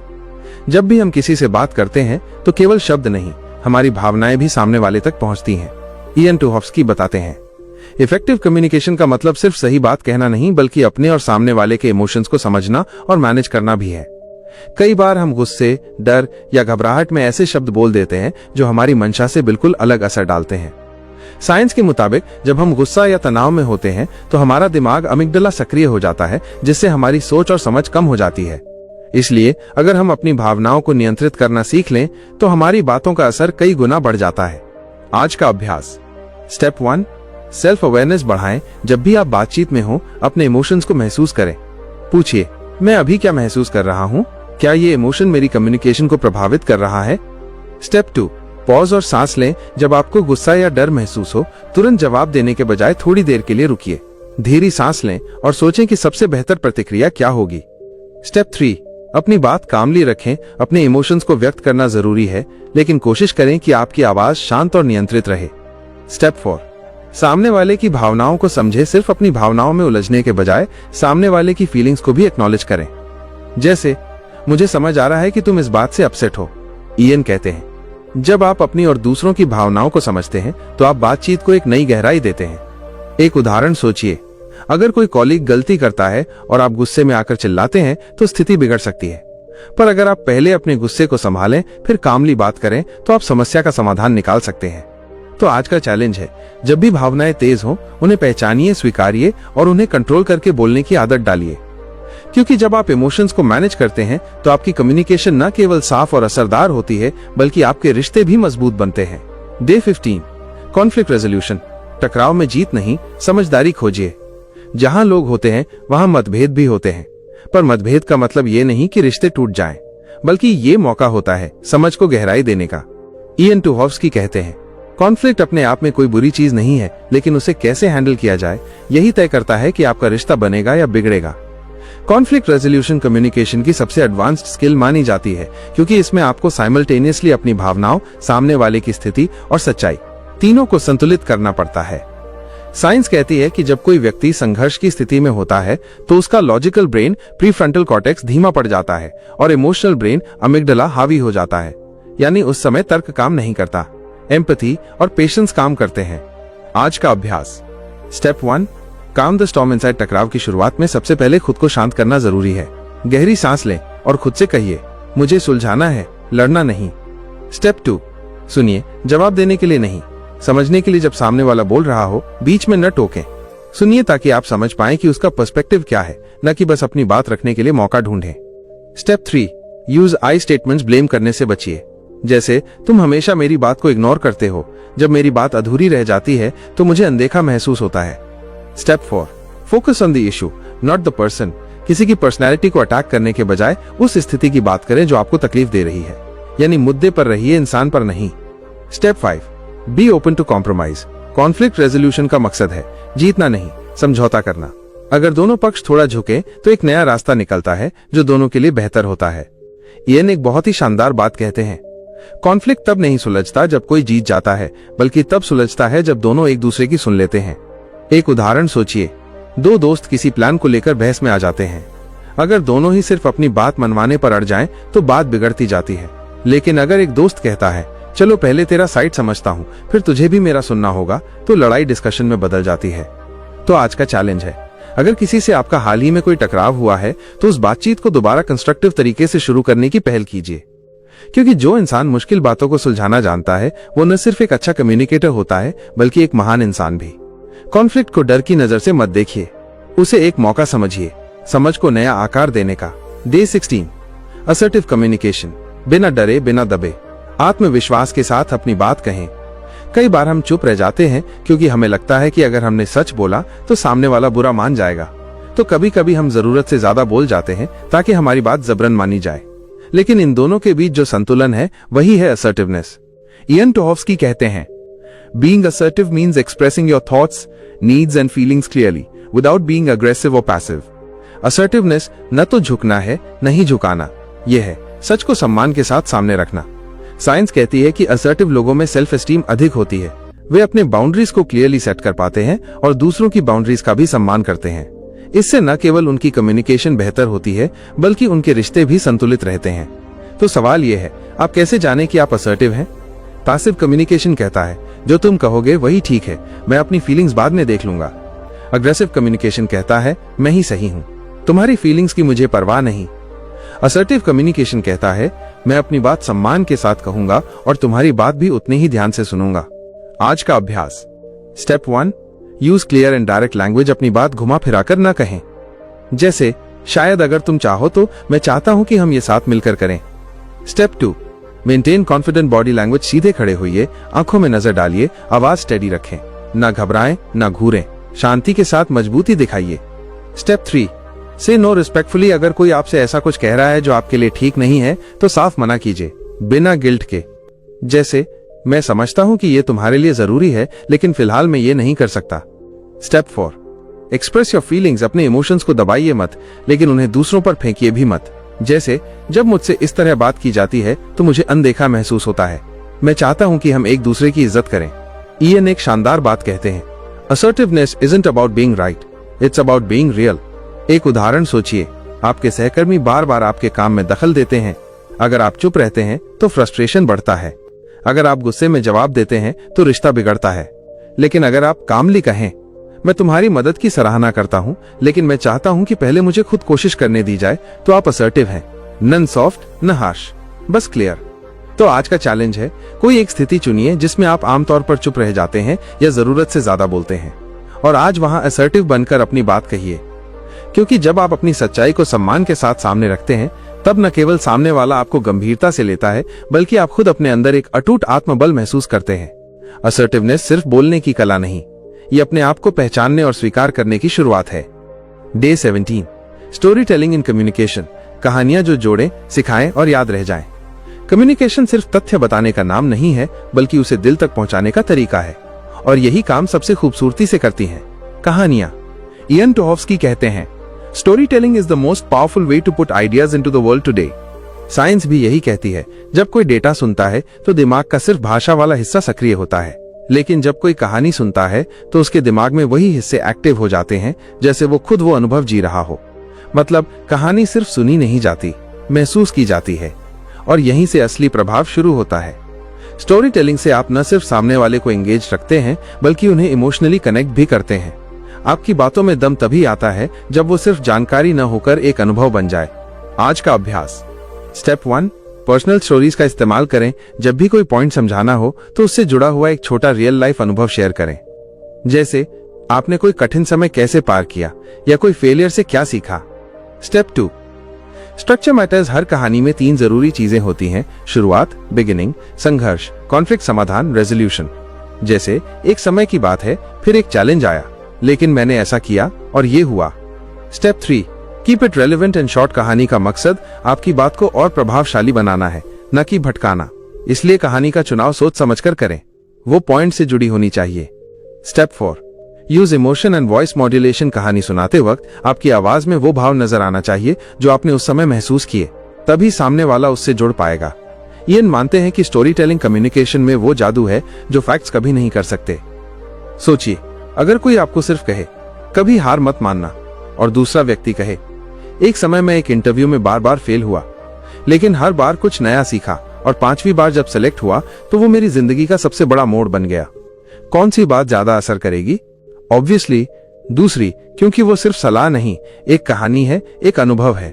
जब भी हम किसी से बात करते हैं तो केवल शब्द नहीं, हमारी भावनाएं भी सामने वाले तक पहुंचती हैं। इयन टूहॉफ्स्की बताते हैं, इफेक्टिव कम्युनिकेशन का मतलब सिर्फ सही बात कहना नहीं बल्कि अपने और सामने वाले के इमोशंस को समझना और मैनेज करना भी है। कई बार हम गुस्से, डर या घबराहट में ऐसे शब्द बोल देते हैं जो हमारी मंशा से बिल्कुल अलग असर डालते हैं। साइंस के मुताबिक जब हम गुस्सा या तनाव में होते हैं तो हमारा दिमाग अमिगडाला सक्रिय हो जाता है, जिससे हमारी सोच और समझ कम हो जाती है। इसलिए अगर हम अपनी भावनाओं को नियंत्रित करना सीख लें तो हमारी बातों का असर कई गुना बढ़ जाता है। आज का अभ्यास। स्टेप 1, सेल्फ अवेयरनेस बढ़ाएं। जब भी आप बातचीत में हो अपने इमोशंस को महसूस करें। पूछिए, मैं अभी क्या महसूस कर रहा हूं, क्या ये इमोशन मेरी कम्युनिकेशन को प्रभावित कर रहा है। स्टेप 2, पॉज और सांस लें। जब आपको गुस्सा या डर महसूस हो तुरंत जवाब देने के बजाय थोड़ी देर के लिए रुकिए, धीरे सांस लें और सोचें कि सबसे बेहतर प्रतिक्रिया क्या होगी। स्टेप 3, अपनी बात कामली रखें। अपने इमोशंस को व्यक्त करना जरूरी है, लेकिन कोशिश करें कि आपकी आवाज शांत और नियंत्रित रहे। स्टेप 4, सामने वाले की भावनाओं को समझें। सिर्फ अपनी भावनाओं में उलझने के बजाय सामने वाले की फीलिंग्स को भी एक्नॉलेज करें। जैसे, मुझे समझ आ रहा है कि तुम इस बात से अपसेट हो। इयन कहते हैं, जब आप अपनी और दूसरों की भावनाओं को समझते हैं तो आप बातचीत को एक नई गहराई देते हैं। एक उदाहरण सोचिए, अगर कोई कॉलीग गलती करता है और आप गुस्से में आकर चिल्लाते हैं तो स्थिति बिगड़ सकती है। पर अगर आप पहले अपने गुस्से को संभालें फिर कामली बात करें तो आप समस्या का समाधान निकाल सकते हैं। तो आज का चैलेंज है, जब भी भावनाएं तेज हो उन्हें पहचानिए, स्वीकारिए और उन्हें कंट्रोल करके बोलने की आदत डालिए। क्योंकि जब आप इमोशंस को मैनेज करते हैं तो आपकी कम्युनिकेशन न केवल साफ और असरदार होती है बल्कि आपके रिश्ते भी मजबूत बनते हैं। डे 15, कॉन्फ्लिक्ट रेजोल्यूशन, टकराव में जीत नहीं समझदारी खोजिए। जहां लोग होते हैं वहां मतभेद भी होते हैं, पर मतभेद का मतलब ये नहीं कि रिश्ते टूट जाएं, बल्कि ये मौका होता है समझ को गहराई देने का। इयन टूहॉफ्स्की कहते हैं, कॉन्फ्लिक्ट अपने आप में कोई बुरी चीज नहीं है, लेकिन उसे कैसे हैंडल किया जाए यही तय करता है कि आपका रिश्ता बनेगा या बिगड़ेगा। कॉन्फ्लिक्ट रेजोल्यूशन कम्युनिकेशन की सबसे एडवांस्ड स्किल मानी जाती है, क्योंकि इसमें आपको साइमल्टेनियसली अपनी भावनाओं, सामने वाले की स्थिति और सच्चाई तीनों को संतुलित करना पड़ता है। साइंस कहती है कि जब कोई व्यक्ति संघर्ष की स्थिति में होता है तो उसका लॉजिकल ब्रेन प्रीफ्रंटल कॉर्टेक्स धीमा पड़ जाता है और इमोशनल ब्रेन अमिगडाला हावी हो जाता है, यानी उस समय तर्क काम नहीं करता, एम्पैथी और पेशेंस काम करते हैं। आज का अभ्यास। स्टेप 1, काम द स्टॉर्म इनसाइड। टकराव की शुरुआत में सबसे पहले खुद को शांत करना जरूरी है। गहरी सांस लें और खुद से कहिए, मुझे सुलझाना है, लड़ना नहीं। स्टेप 2, सुनिए, जवाब देने के लिए नहीं, समझने के लिए। जब सामने वाला बोल रहा हो बीच में न टोकें, सुनिए ताकि आप समझ पाएं कि उसका पर्सपेक्टिव क्या है, न कि बस अपनी बात रखने के लिए मौका ढूंढें। Step 3, use I statements. Blame करने से बचिए, जैसे तुम हमेशा मेरी बात को इग्नोर करते हो, जब मेरी बात अधूरी रह जाती है तो मुझे अनदेखा महसूस होता है। Step 4, focus on the issue not the person. किसी की पर्सनैलिटी को अटैक करने के बजाय उस स्थिति की बात करें जो आपको तकलीफ दे रही है, यानी मुद्दे पर रहिए, इंसान पर नहीं। Step 5, be open to compromise. Conflict resolution का मकसद है जीतना नहीं, समझौता करना। अगर दोनों पक्ष थोड़ा झुके तो एक नया रास्ता निकलता है जो दोनों के लिए बेहतर होता है। इयन एक बहुत ही शानदार बात कहते हैं, कॉन्फ्लिक्ट तब नहीं सुलझता जब कोई जीत जाता है, बल्कि तब सुलझता है जब दोनों एक दूसरे की सुन लेते हैं। एक उदाहरण सोचिए, दो दोस्त किसी प्लान को लेकर बहस में आ जाते हैं। अगर दोनों ही सिर्फ अपनी बात मनवाने पर अड़ जाएं तो बात बिगड़ती जाती है। लेकिन अगर एक दोस्त कहता है, चलो पहले तेरा साइड समझता हूँ, फिर तुझे भी मेरा सुनना होगा, तो लड़ाई डिस्कशन में बदल जाती है। तो आज का चैलेंज है, अगर किसी से आपका हाल ही में कोई टकराव हुआ है तो उस बातचीत को दोबारा कंस्ट्रक्टिव तरीके से शुरू करने की पहल कीजिए, क्योंकि जो इंसान मुश्किल बातों को सुलझाना जानता है वो न सिर्फ एक अच्छा कम्युनिकेटर होता है बल्कि एक महान इंसान भी। कॉन्फ्लिक्ट को डर की नजर से मत देखिए, उसे एक मौका समझिए, समझ को नया आकार देने का। Day 16, assertive communication. बिना डरे, बिना दबे, आत्मविश्वास के साथ अपनी बात कहें। कई बार हम चुप रह जाते हैं क्योंकि हमें लगता है कि अगर हमने सच बोला तो सामने वाला बुरा मान जाएगा। तो कभी कभी हम जरूरत से ज्यादा बोल जाते हैं ताकि हमारी बात जबरन मानी जाए। लेकिन इन दोनों के बीच जो संतुलन है वही है असर्टिवनेस। इयन टोहोव्स्की कहते हैं, being assertive means expressing your thoughts, needs and feelings clearly without being aggressive और पैसिव। असर्टिवनेस न तो झुकना है न ही झुकाना, यह है सच को सम्मान के साथ सामने रखना। साइंस कहती है कि असर्टिव लोगों में सेल्फ एस्टीम अधिक होती है। वे अपने बाउंड्रीज को क्लियरली सेट कर पाते हैं और दूसरों की बाउंड्रीज का भी सम्मान करते हैं। इससे न केवल उनकी कम्युनिकेशन बेहतर होती है बल्कि उनके रिश्ते भी संतुलित रहते हैं। तो सवाल यह है, आप कैसे जाने कि आप असर्टिव हैं? पैसिव कम्युनिकेशन कहता है, जो तुम कहोगे वही ठीक है, मैं अपनी फीलिंग्स बाद में देख लूंगा। अग्रेसिव कम्युनिकेशन कहता है, मैं ही सही हूं, तुम्हारी फीलिंग्स की मुझे परवाह नहीं। असर्टिव कम्युनिकेशन कहता है, मैं अपनी बात सम्मान के साथ कहूंगा और तुम्हारी बात भी उतने ही ध्यान से सुनूंगा। आज का अभ्यास। Step 1, use clear and direct language. अपनी बात घुमा फिराकर न कहें, जैसे शायद अगर तुम चाहो तो, मैं चाहता हूं कि हम ये साथ मिलकर करें। Step 2, maintain confident body language. सीधे खड़े होइए, आंखों में नजर डालिए, आवाज स्टेडी रखें, ना घबराएं ना घूरें, शांति के साथ मजबूती दिखाइए। स्टेप 3, से नो रिस्पेक्टफुली। अगर कोई आपसे ऐसा कुछ कह रहा है जो आपके लिए ठीक नहीं है तो साफ मना कीजिए, बिना गिल्ट के। जैसे, मैं समझता हूं कि ये तुम्हारे लिए जरूरी है लेकिन फिलहाल मैं ये नहीं कर सकता। Step 4, express your feelings. अपने इमोशंस को दबाइए मत, लेकिन उन्हें दूसरों पर फेंकिए भी मत। जैसे, जब मुझसे इस तरह बात की जाती है तो मुझे अनदेखा महसूस होता है, मैं चाहता हूं कि हम एक दूसरे की इज्जत करें। इयन एक शानदार बात कहते हैं, assertiveness isn't about being right, it's about being real. एक उदाहरण सोचिए, आपके सहकर्मी बार बार आपके काम में दखल देते हैं। अगर आप चुप रहते हैं तो फ्रस्ट्रेशन बढ़ता है। अगर आप गुस्से में जवाब देते हैं तो रिश्ता बिगड़ता है। लेकिन अगर आप कामली कहें, मैं तुम्हारी मदद की सराहना करता हूं लेकिन मैं चाहता हूं कि पहले मुझे खुद कोशिश करने दी जाए, तो आप असर्टिव हैं, नन सॉफ्ट न हार्श, बस क्लियर। तो आज का चैलेंज है, कोई एक स्थिति चुनिए जिसमें आप आमतौर पर चुप रह जाते हैं या जरूरत से ज्यादा बोलते हैं, और आज वहां असर्टिव बनकर अपनी बात कहिए। क्योंकि जब आप अपनी सच्चाई को सम्मान के साथ सामने रखते हैं तब न केवल सामने वाला आपको गंभीरता से लेता है बल्कि आप खुद अपने अंदर एक अटूट आत्मबल महसूस करते हैं। असर्टिवनेस सिर्फ बोलने की कला नहीं, ये अपने आप को पहचानने और स्वीकार करने की शुरुआत है। Day 17, story telling in communication. कहानियां जो जोड़ें, सिखाएं और याद रह जाएं। कम्युनिकेशन सिर्फ तथ्य बताने का नाम नहीं है बल्कि उसे दिल तक पहुंचाने का तरीका है, और यही काम सबसे खूबसूरती से करती हैं कहानियां। इयन टोहोव्स्की कहते हैं, story telling is the most powerful way to put ideas into the world today. Science भी यही कहती है, जब कोई डेटा सुनता है तो दिमाग का सिर्फ भाषा वाला हिस्सा सक्रिय होता है, लेकिन जब कोई कहानी सुनता है तो उसके दिमाग में वही हिस्से एक्टिव हो जाते हैं जैसे वो खुद वो अनुभव जी रहा हो। मतलब कहानी सिर्फ सुनी नहीं जाती, महसूस की जाती है, और यहीं से असली प्रभाव शुरू होता है। स्टोरी टेलिंग से आप न सिर्फ सामने वाले को एंगेज रखते हैं बल्कि उन्हें इमोशनली कनेक्ट भी करते हैं। आपकी बातों में दम तभी आता है जब वो सिर्फ जानकारी न होकर एक अनुभव बन जाए। आज का अभ्यास। स्टेप 1, पर्सनल स्टोरीज का इस्तेमाल करें। जब भी कोई पॉइंट समझाना हो तो उससे जुड़ा हुआ एक छोटा रियल लाइफ अनुभव शेयर करें। जैसे आपने कोई कठिन समय कैसे पार किया या कोई फेलियर से क्या सीखा। Step 2, structure matters. हर कहानी में 3 जरूरी चीजें होती हैं: शुरुआत, बिगिनिंग, संघर्ष, कॉन्फ्लिक्ट, समाधान, रेजोल्यूशन। जैसे एक समय की बात है, फिर एक चैलेंज आया, लेकिन मैंने ऐसा किया और ये हुआ। Step 3, keep it relevant and short. कहानी का मकसद आपकी बात को और प्रभावशाली बनाना है, न कि भटकाना। इसलिए कहानी का चुनाव सोच समझकर करें, वो पॉइंट से जुड़ी होनी चाहिए। Step 4, use emotion and voice modulation. कहानी सुनाते वक्त आपकी आवाज में वो भाव नजर आना चाहिए जो आपने उस समय महसूस किए, तभी सामने वाला उससे जुड़ पाएगा। इयन मानते हैं कि स्टोरी टेलिंग कम्युनिकेशन में वो जादू है जो फैक्ट्स कभी नहीं कर सकते। सोचिए, अगर कोई आपको सिर्फ कहे कभी हार मत मानना, और दूसरा व्यक्ति कहे एक समय में एक इंटरव्यू में बार बार फेल हुआ, लेकिन हर बार कुछ नया सीखा, और 5वीं बार जब सेलेक्ट हुआ तो वो मेरी जिंदगी का सबसे बड़ा मोड़ बन गया। कौन सी बात ज्यादा असर करेगी? ऑब्वियसली दूसरी, क्योंकि वो सिर्फ सलाह नहीं, एक कहानी है, एक अनुभव है।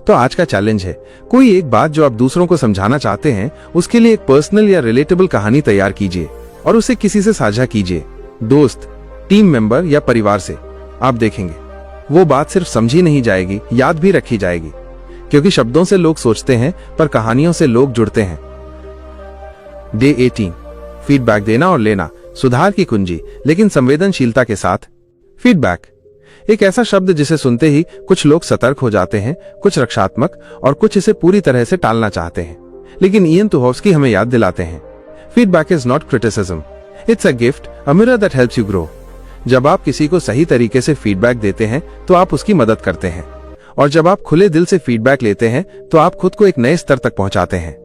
तो आज का चैलेंज है, कोई एक बात जो आप दूसरों को समझाना चाहते हैं, उसके लिए एक पर्सनल या रिलेटेबल कहानी तैयार कीजिए और उसे किसी से साझा कीजिए, दोस्त, टीम मेंबर या परिवार से। आप देखेंगे वो बात सिर्फ समझी नहीं जाएगी, याद भी रखी जाएगी, क्योंकि शब्दों से लोग सोचते हैं पर कहानियों से लोग जुड़ते हैं। डे 18, फीडबैक देना और लेना। सुधार की कुंजी, लेकिन संवेदनशीलता के साथ। फीडबैक एक ऐसा शब्द जिसे सुनते ही कुछ लोग सतर्क हो जाते हैं, कुछ रक्षात्मक, और कुछ इसे पूरी तरह से टालना चाहते हैं। लेकिन इयन तुहोव्स्की हमें याद दिलाते हैं, feedback is not criticism, it's a gift, a mirror that helps you grow. जब आप किसी को सही तरीके से फीडबैक देते हैं तो आप उसकी मदद करते हैं, और जब आप खुले दिल से फीडबैक लेते हैं तो आप खुद को एक नए स्तर तक पहुंचाते हैं।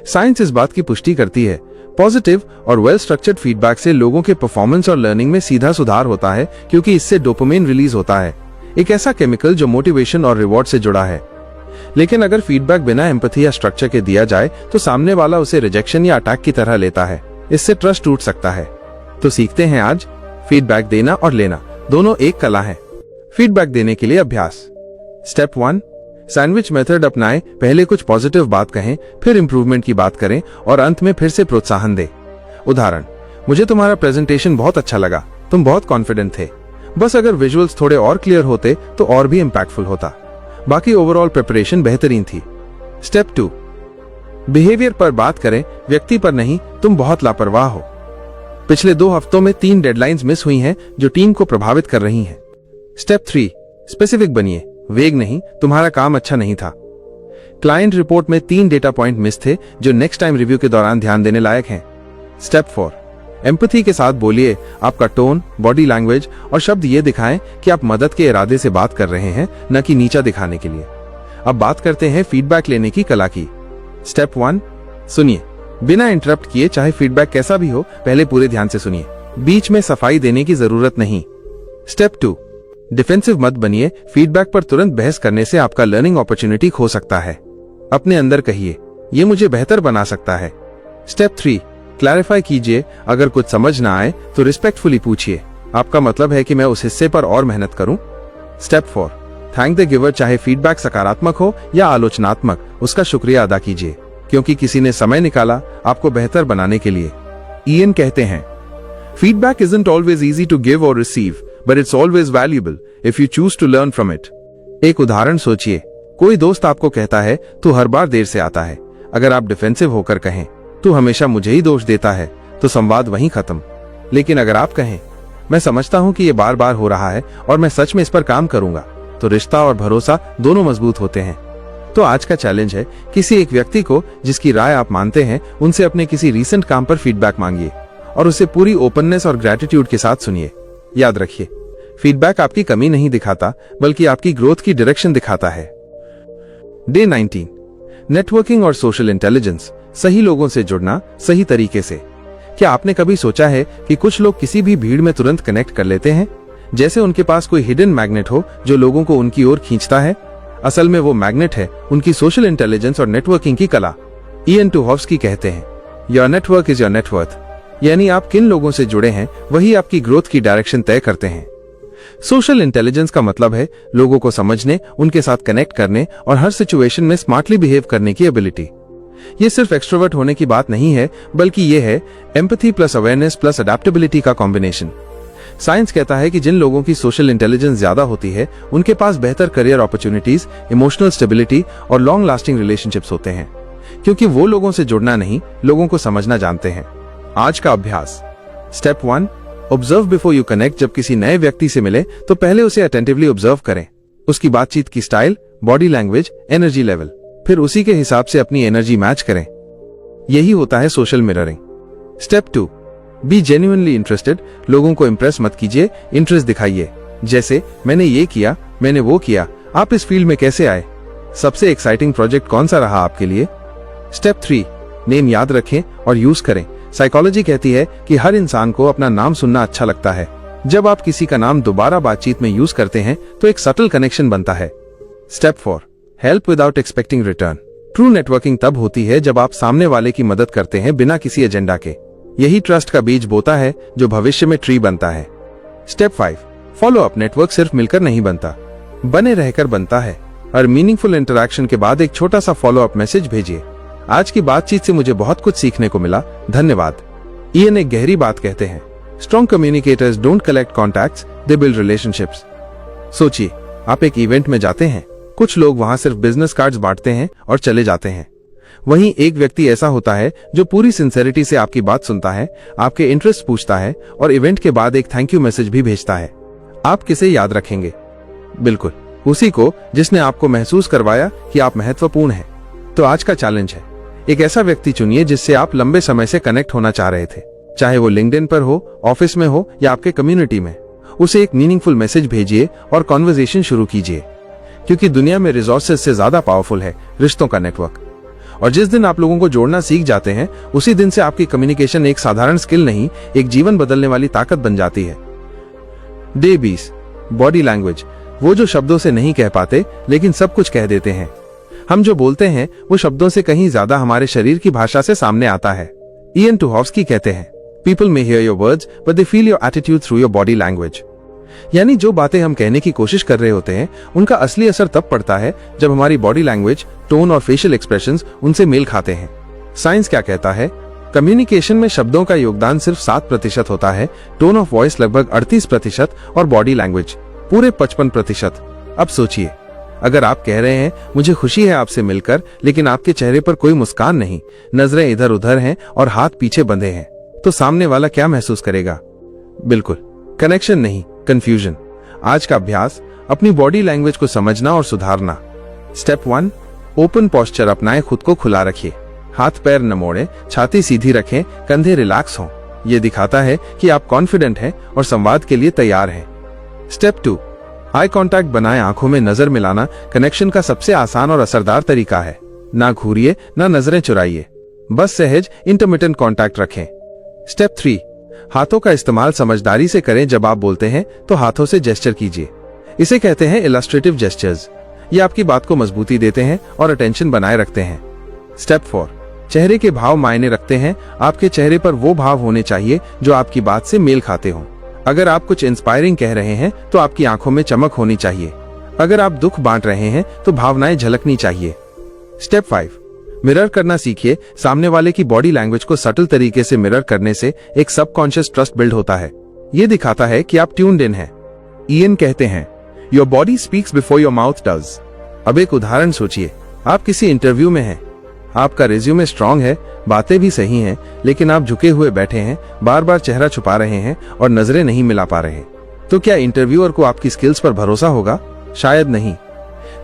साइंस इस बात की पुष्टि करती है, पॉजिटिव और वेल स्ट्रक्चर्ड फीडबैक से लोगों के परफॉर्मेंस और लर्निंग में सीधा सुधार होता है, क्योंकि इससे डोपामिन रिलीज होता है, एक ऐसा केमिकल जो मोटिवेशन और रिवॉर्ड से जुड़ा है। लेकिन अगर फीडबैक बिना एम्पैथी या स्ट्रक्चर के दिया जाए तो सामने वाला उसे रिजेक्शन या अटैक की तरह लेता है, इससे ट्रस्ट टूट सकता है। तो सीखते हैं आज, फीडबैक देना और लेना दोनों एक कला है। फीडबैक देने के लिए अभ्यास। स्टेप 1, सैंडविच मेथड अपनाएं। पहले कुछ पॉजिटिव बात कहें, फिर इंप्रूवमेंट की बात करें, और अंत में फिर से प्रोत्साहन दें। उदाहरण, मुझे तुम्हारा प्रेजेंटेशन बहुत अच्छा लगा, तुम बहुत कॉन्फिडेंट थे। बस अगर विजुअल्स थोड़े और क्लियर होते तो और भी इंपैक्टफुल होता। बाकी ओवरऑल प्रिपरेशन बेहतरीन थी। स्टेप 2, बिहेवियर पर बात करें, व्यक्ति पर नहीं। तुम बहुत लापरवाह हो। पिछले 2 हफ्तों में 3 डेडलाइंस मिस हुई हैं जो टीम को प्रभावित कर रही हैं। स्टेप 3, स्पेसिफिक बनिए, वेग नहीं। तुम्हारा काम अच्छा नहीं था। क्लाइंट रिपोर्ट में 3 डेटा पॉइंट मिस थे जो नेक्स्ट टाइम रिव्यू के दौरान ध्यान देने लायक हैं। स्टेप 4, एम्पैथी के साथ बोलिए। आपका टोन, बॉडी लैंग्वेज और शब्द ये दिखाएं कि आप मदद के इरादे से बात कर रहे हैं, न कि नीचा दिखाने के लिए। अब बात करते हैं फीडबैक लेने की कला की। स्टेप 1, सुनिए बिना इंटरप्ट किए, चाहे फीडबैक कैसा भी हो, पहले पूरे ध्यान से सुनिए, बीच में सफाई देने की जरूरत नहीं। स्टेप 2, डिफेंसिव मत बनिए। फीडबैक पर तुरंत बहस करने से आपका लर्निंग अपॉर्चुनिटी खो सकता है। अपने अंदर कहिए, ये मुझे बेहतर बना सकता है। स्टेप 3, क्लैरिफाई कीजिए। अगर कुछ समझ ना आए तो रिस्पेक्टफुली पूछिए, आपका मतलब है कि मैं उस हिस्से पर और मेहनत करूं। Step 4, thank the giver. चाहे फीडबैक सकारात्मक हो या आलोचनात्मक, उसका शुक्रिया अदा कीजिए, क्योंकि किसी ने समय निकाला आपको बेहतर बनाने के लिए। इयन कहते हैं, feedback isn't always easy to give or receive, but it's always valuable if you choose to learn from it. एक उदाहरण सोचिए, कोई दोस्त आपको कहता है तू हर बार देर से आता है। अगर आप डिफेंसिव होकर कहें तू हमेशा मुझे ही दोष देता है, तो संवाद वहीं खत्म। लेकिन अगर आप कहें मैं समझता हूं कि ये बार बार हो रहा है और मैं सच में इस पर काम करूंगा, तो रिश्ता और भरोसा दोनों मजबूत होते हैं। तो आज का चैलेंज है, किसी एक व्यक्ति को जिसकी राय आप मानते हैं, उनसे अपने किसी रीसेंट काम पर फीडबैक मांगिए और उसे पूरी ओपननेस और ग्रेटिट्यूड के साथ सुनिए। याद रखिए, फीडबैक आपकी कमी नहीं दिखाता, बल्कि आपकी ग्रोथ की डायरेक्शन दिखाता है। डे 19, नेटवर्किंग और सोशल इंटेलिजेंस। सही लोगों से जुड़ना सही तरीके से। क्या आपने कभी सोचा है कि कुछ लोग किसी भी भीड़ में तुरंत कनेक्ट कर लेते हैं, जैसे उनके पास कोई हिडन मैग्नेट हो जो लोगों को उनकी ओर खींचता है? असल में वो मैग्नेट है उनकी सोशल इंटेलिजेंस और नेटवर्किंग की कला। इयन टुहोव्स्की कहते हैं, your network is your net worth, यानी आप किन लोगों से जुड़े हैं वही आपकी ग्रोथ की डायरेक्शन तय करते हैं। सोशल इंटेलिजेंस का मतलब है लोगों को समझने, उनके साथ कनेक्ट करने और हर सिचुएशन में स्मार्टली बिहेव करने की एबिलिटी। ये सिर्फ एक्सट्रोवर्ट होने की बात नहीं है, बल्कि ये है empathy plus awareness plus adaptability का कॉम्बिनेशन। साइंस कहता है कि जिन लोगों की सोशल इंटेलिजेंस ज्यादा होती है उनके पास बेहतर करियर अपॉर्चुनिटीज, इमोशनल स्टेबिलिटी और लॉन्ग लास्टिंग रिलेशनशिप्स होते हैं, क्योंकि वो लोगों से जुड़ना नहीं, लोगों को समझना जानते हैं। आज का अभ्यास। Step 1, observe before you connect. जब किसी नए व्यक्ति से मिले तो पहले उसे अटेंटिवली ऑब्जर्व करें, उसकी बातचीत की style, body language, energy level, फिर उसी के हिसाब से अपनी एनर्जी मैच करें। यही होता है social mirroring. Step 2, be genuinely interested. लोगों को इंप्रेस मत कीजिए, इंटरेस्ट दिखाइए। जैसे, मैंने ये किया, मैंने वो किया, आप इस फील्ड में कैसे आए, सबसे एक्साइटिंग प्रोजेक्ट कौन सा रहा आपके लिए। स्टेप 3, नेम याद रखें और यूज करें। साइकोलॉजी कहती है कि हर इंसान को अपना नाम सुनना अच्छा लगता है। जब आप किसी का नाम दोबारा बातचीत में यूज करते हैं तो एक सटल कनेक्शन बनता है। Step 4, help without expecting return. True networking तब होती है जब आप सामने वाले की मदद करते हैं बिना किसी एजेंडा के। यही ट्रस्ट का बीज बोता है जो भविष्य में ट्री बनता है। Step 5, follow up. नेटवर्क सिर्फ मिलकर नहीं बनता, बने रहकर बनता है। और मीनिंगफुल इंटरैक्शन के बाद एक छोटा सा फॉलो अप मैसेज भेजिए, आज की बातचीत से मुझे बहुत कुछ सीखने को मिला, धन्यवाद। इयन एक गहरी बात कहते हैं, strong communicators don't collect contacts, they build relationships. सोचिए, आप एक इवेंट में जाते हैं, कुछ लोग वहां सिर्फ बिजनेस कार्ड्स बांटते हैं और चले जाते हैं। वहीं एक व्यक्ति ऐसा होता है जो पूरी सिंसेरिटी से आपकी बात सुनता है, आपके इंटरेस्ट पूछता है और इवेंट के बाद एक थैंक यू मैसेज भी भेजता है। आप किसे याद रखेंगे? बिल्कुल उसी को जिसने आपको महसूस करवाया कि आप महत्वपूर्ण हैं। तो आज का चैलेंज है, एक ऐसा व्यक्ति चुनिए जिससे आप लंबे समय से कनेक्ट होना चाह रहे थे, चाहे वो लिंक्डइन पर हो, ऑफिस में हो या आपके कम्युनिटी में। उसे एक मीनिंगफुल मैसेज भेजिए और कॉन्वर्सेशन शुरू कीजिए, क्योंकि दुनिया में रिसोर्सेज से ज्यादा पावरफुल है रिश्तों का नेटवर्क। और जिस दिन आप लोगों को जोड़ना सीख जाते हैं, उसी दिन से आपकी कम्युनिकेशन एक साधारण स्किल नहीं, एक जीवन बदलने वाली ताकत बन जाती है। Day 20, body language. वो जो शब्दों से नहीं कह पाते लेकिन सब कुछ कह देते हैं। हम जो बोलते हैं वो शब्दों से कहीं ज्यादा हमारे शरीर की भाषा से सामने आता है। इयन टुहोव्स्की कहते हैं, people may here your words but they feel your attitude through your body language. यानी जो बातें हम कहने की कोशिश कर रहे होते हैं उनका असली असर तब पड़ता है जब हमारी बॉडी लैंग्वेज, टोन और फेशियल एक्सप्रेशंस उनसे मेल खाते हैं। साइंस क्या कहता है? कम्युनिकेशन में शब्दों का योगदान सिर्फ 7% होता है, टोन ऑफ वॉइस लगभग 38% और बॉडी लैंग्वेज पूरे 55%। अब सोचिए, अगर आप कह रहे हैं मुझे खुशी है आपसे मिलकर, लेकिन आपके चेहरे पर कोई मुस्कान नहीं, नजरें इधर उधर हैं और हाथ पीछे बंधे हैं, तो सामने वाला क्या महसूस करेगा? बिल्कुल कनेक्शन नहीं, कंफ्यूजन। आज का अभ्यास, अपनी बॉडी लैंग्वेज को समझना और सुधारना। स्टेप 1, ओपन पोस्चर अपनाएं, खुद को खुला रखिए, हाथ पैर न मोड़ें, छाती सीधी रखें, कंधे रिलैक्स हों। यह दिखाता है कि आप कॉन्फिडेंट हैं और संवाद के लिए तैयार हैं। स्टेप 2, आई कांटेक्ट बनाएं, आंखों में नजर मिलाना कनेक्शन का सबसे आसान और असरदार तरीका है। ना घूरिए, ना नजरें चुराइए, बस सहज इंटरमिटेंट कांटेक्ट रखें। स्टेप 3, हाथों का इस्तेमाल समझदारी से करें। जब आप बोलते हैं तो हाथों से जेस्चर कीजिए, इसे कहते हैं इलस्ट्रेटिव जेस्चर्स। ये आपकी बात को मजबूती देते हैं और अटेंशन बनाए रखते हैं। स्टेप 4, चेहरे के भाव मायने रखते हैं। आपके चेहरे पर वो भाव होने चाहिए जो आपकी बात से मेल खाते हों। अगर आप कुछ इंस्पायरिंग कह रहे हैं तो आपकी आंखों में चमक होनी चाहिए। अगर आप दुख बांट रहे हैं तो भावनाएं झलकनी चाहिए। स्टेप 5, मिरर करना सीखिए। सामने वाले की बॉडी लैंग्वेज को सटल तरीके से मिरर करने से एक सबकॉन्शियस ट्रस्ट बिल्ड होता है। ये दिखाता है कि आप ट्यून्ड इन हैं। इयन कहते हैं, your body speaks before your mouth does. अब एक उदाहरण सोचिए, आप किसी इंटरव्यू में हैं, आपका रिज्यूमे स्ट्रांग है, बातें भी सही हैं, लेकिन आप झुके हुए बैठे हैं, बार बार चेहरा छुपा रहे हैं और नजरें नहीं मिला पा रहे हैं। तो क्या इंटरव्यूअर को आपकी स्किल्स पर भरोसा होगा? शायद नहीं।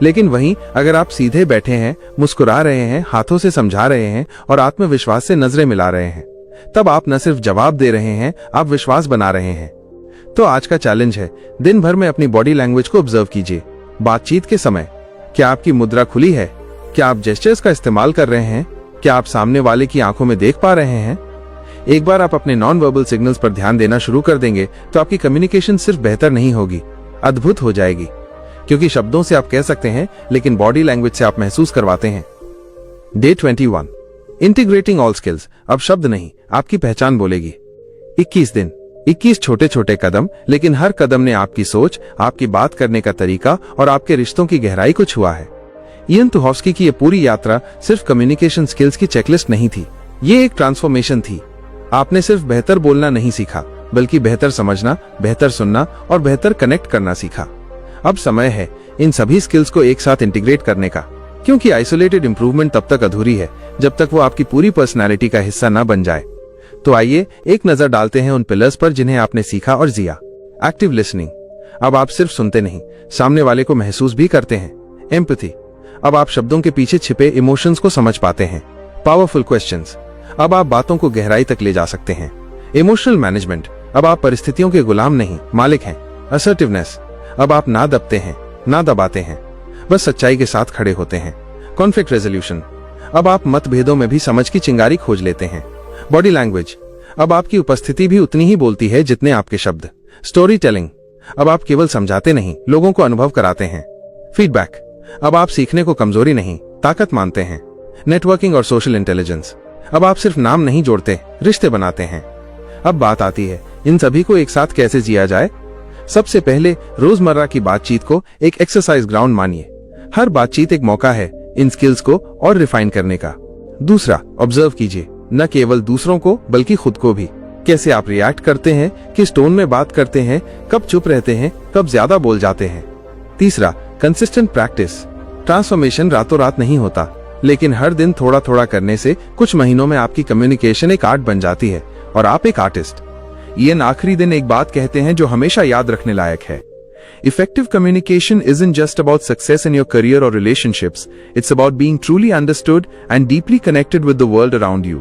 लेकिन वहीं अगर आप सीधे बैठे हैं, मुस्कुरा रहे हैं, हाथों से समझा रहे हैं और आत्मविश्वास से नजरें मिला रहे हैं, तब आप न सिर्फ जवाब दे रहे हैं, आप विश्वास बना रहे हैं। तो आज का चैलेंज है, दिन भर में अपनी बॉडी लैंग्वेज को ऑब्जर्व कीजिए। बातचीत के समय क्या आपकी मुद्रा खुली है? क्या आप जेस्चर्स का इस्तेमाल कर रहे हैं? क्या आप सामने वाले की आंखों में देख पा रहे हैं? एक बार आप अपने नॉन वर्बल सिग्नल्स पर ध्यान देना शुरू कर देंगे तो आपकी कम्युनिकेशन सिर्फ बेहतर नहीं होगी, अद्भुत हो जाएगी। क्योंकि शब्दों से आप कह सकते हैं, लेकिन बॉडी लैंग्वेज से आप महसूस करवाते हैं। Day 21, integrating all skills. अब शब्द नहीं, आपकी पहचान बोलेगी। 21 दिन, 21 छोटे छोटे कदम, लेकिन हर कदम ने आपकी सोच, आपकी बात करने का तरीका और आपके रिश्तों की गहराई को छुआ है। इयन तुहोफ्स्की की यह पूरी यात्रा सिर्फ कम्युनिकेशन स्किल्स की चेकलिस्ट नहीं थी, ये एक ट्रांसफॉर्मेशन थी। आपने सिर्फ बेहतर बोलना नहीं सीखा, बल्कि बेहतर समझना, बेहतर सुनना और बेहतर कनेक्ट करना सीखा। अब समय है इन सभी स्किल्स को एक साथ इंटीग्रेट करने का, क्योंकि आइसोलेटेड इंप्रूवमेंट तब तक अधूरी है जब तक वो आपकी पूरी पर्सनैलिटी का हिस्सा न बन जाए। तो आइए एक नजर डालते हैं उन पिलर्स पर जिन्हें आपने सीखा और जिया। Active listening. अब आप सिर्फ सुनते नहीं, सामने वाले को महसूस भी करते हैं। एम्पैथी। अब आप शब्दों के पीछे छिपे इमोशंस को समझ पाते हैं। Powerful questions. अब आप बातों को गहराई तक ले जा सकते हैं। Emotional management. अब आप परिस्थितियों के गुलाम नहीं, मालिक हैं। असर्टिवनेस। अब आप ना दबते हैं, ना दबाते हैं, बस सच्चाई के साथ खड़े होते हैं। Conflict resolution. अब आप मतभेदों में भी समझ की चिंगारी खोज लेते हैं। Body language. अब आपकी उपस्थिति भी उतनी ही बोलती है जितने आपके शब्द। Story telling. अब आप केवल समझाते नहीं, लोगों को अनुभव कराते हैं। फीडबैक। अब आप सीखने को कमजोरी नहीं, ताकत मानते हैं। नेटवर्किंग और सोशल इंटेलिजेंस। अब आप सिर्फ नाम नहीं जोड़ते, रिश्ते बनाते हैं। अब बात आती है इन सभी को एक साथ कैसे जिया जाए। सबसे पहले रोजमर्रा की बातचीत को एक एक्सरसाइज ग्राउंड मानिए। हर बातचीत एक मौका है इन स्किल्स को और रिफाइन करने का। दूसरा, ऑब्जर्व कीजिए, न केवल दूसरों को बल्कि खुद को भी। कैसे आप रिएक्ट करते हैं, किस टोन में बात करते हैं, कब चुप रहते हैं, कब ज्यादा बोल जाते हैं। तीसरा, कंसिस्टेंट प्रैक्टिस। ट्रांसफॉर्मेशन रातों रात नहीं होता, लेकिन हर दिन थोड़ा थोड़ा करने से कुछ महीनों में आपकी कम्युनिकेशन एक आर्ट बन जाती है और आप एक आर्टिस्ट। इयन आखिरी दिन एक बात कहते हैं जो हमेशा याद रखने लायक है। Effective communication isn't just about success in your career or relationships, it's about being truly understood and deeply connected with the world around you.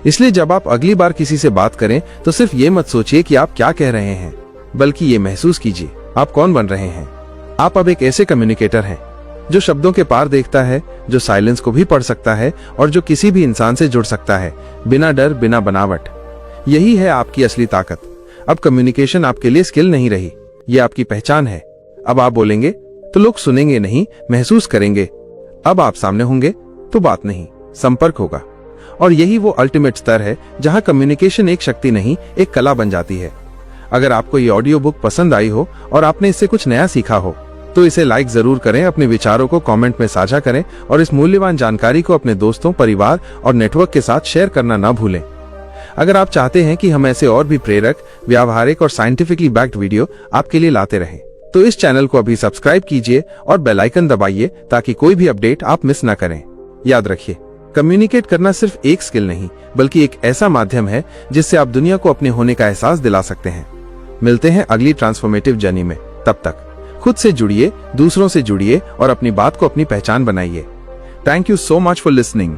इसलिए जब आप अगली बार किसी से बात करें तो सिर्फ ये मत सोचिए कि आप क्या कह रहे हैं, बल्कि ये महसूस कीजिए आप कौन बन रहे हैं। आप अब एक ऐसे कम्युनिकेटर हैं जो शब्दों के पार देखता है, जो साइलेंस को भी पढ़ सकता है और जो किसी भी इंसान से जुड़ सकता है, बिना डर, बिना बनावट। यही है आपकी असली ताकत। अब कम्युनिकेशन आपके लिए स्किल नहीं रही, ये आपकी पहचान है। अब आप बोलेंगे तो लोग सुनेंगे नहीं, महसूस करेंगे। अब आप सामने होंगे तो बात नहीं, संपर्क होगा। और यही वो अल्टीमेट स्तर है जहां कम्युनिकेशन एक शक्ति नहीं, एक कला बन जाती है। अगर आपको ये ऑडियो बुक पसंद आई हो और आपने इससे कुछ नया सीखा हो तो इसे लाइक जरूर करें, अपने विचारों को कमेंट में साझा करें और इस मूल्यवान जानकारी को अपने दोस्तों, परिवार और नेटवर्क के साथ शेयर करना ना भूलें। अगर आप चाहते हैं कि हम ऐसे और भी प्रेरक, व्यावहारिक और साइंटिफिकली बैक्ड वीडियो आपके लिए लाते रहें, तो इस चैनल को अभी सब्सक्राइब कीजिए और बेल आइकन दबाइए ताकि कोई भी अपडेट आप मिस ना करें। याद रखिए, कम्युनिकेट करना सिर्फ एक स्किल नहीं, बल्कि एक ऐसा माध्यम है जिससे आप दुनिया को अपने होने का एहसास दिला सकते हैं। मिलते हैं अगली ट्रांसफॉर्मेटिव जर्नी में। तब तक खुद से जुड़िए, दूसरों से जुड़िए और अपनी बात को अपनी पहचान बनाइए। Thank you so much for listening.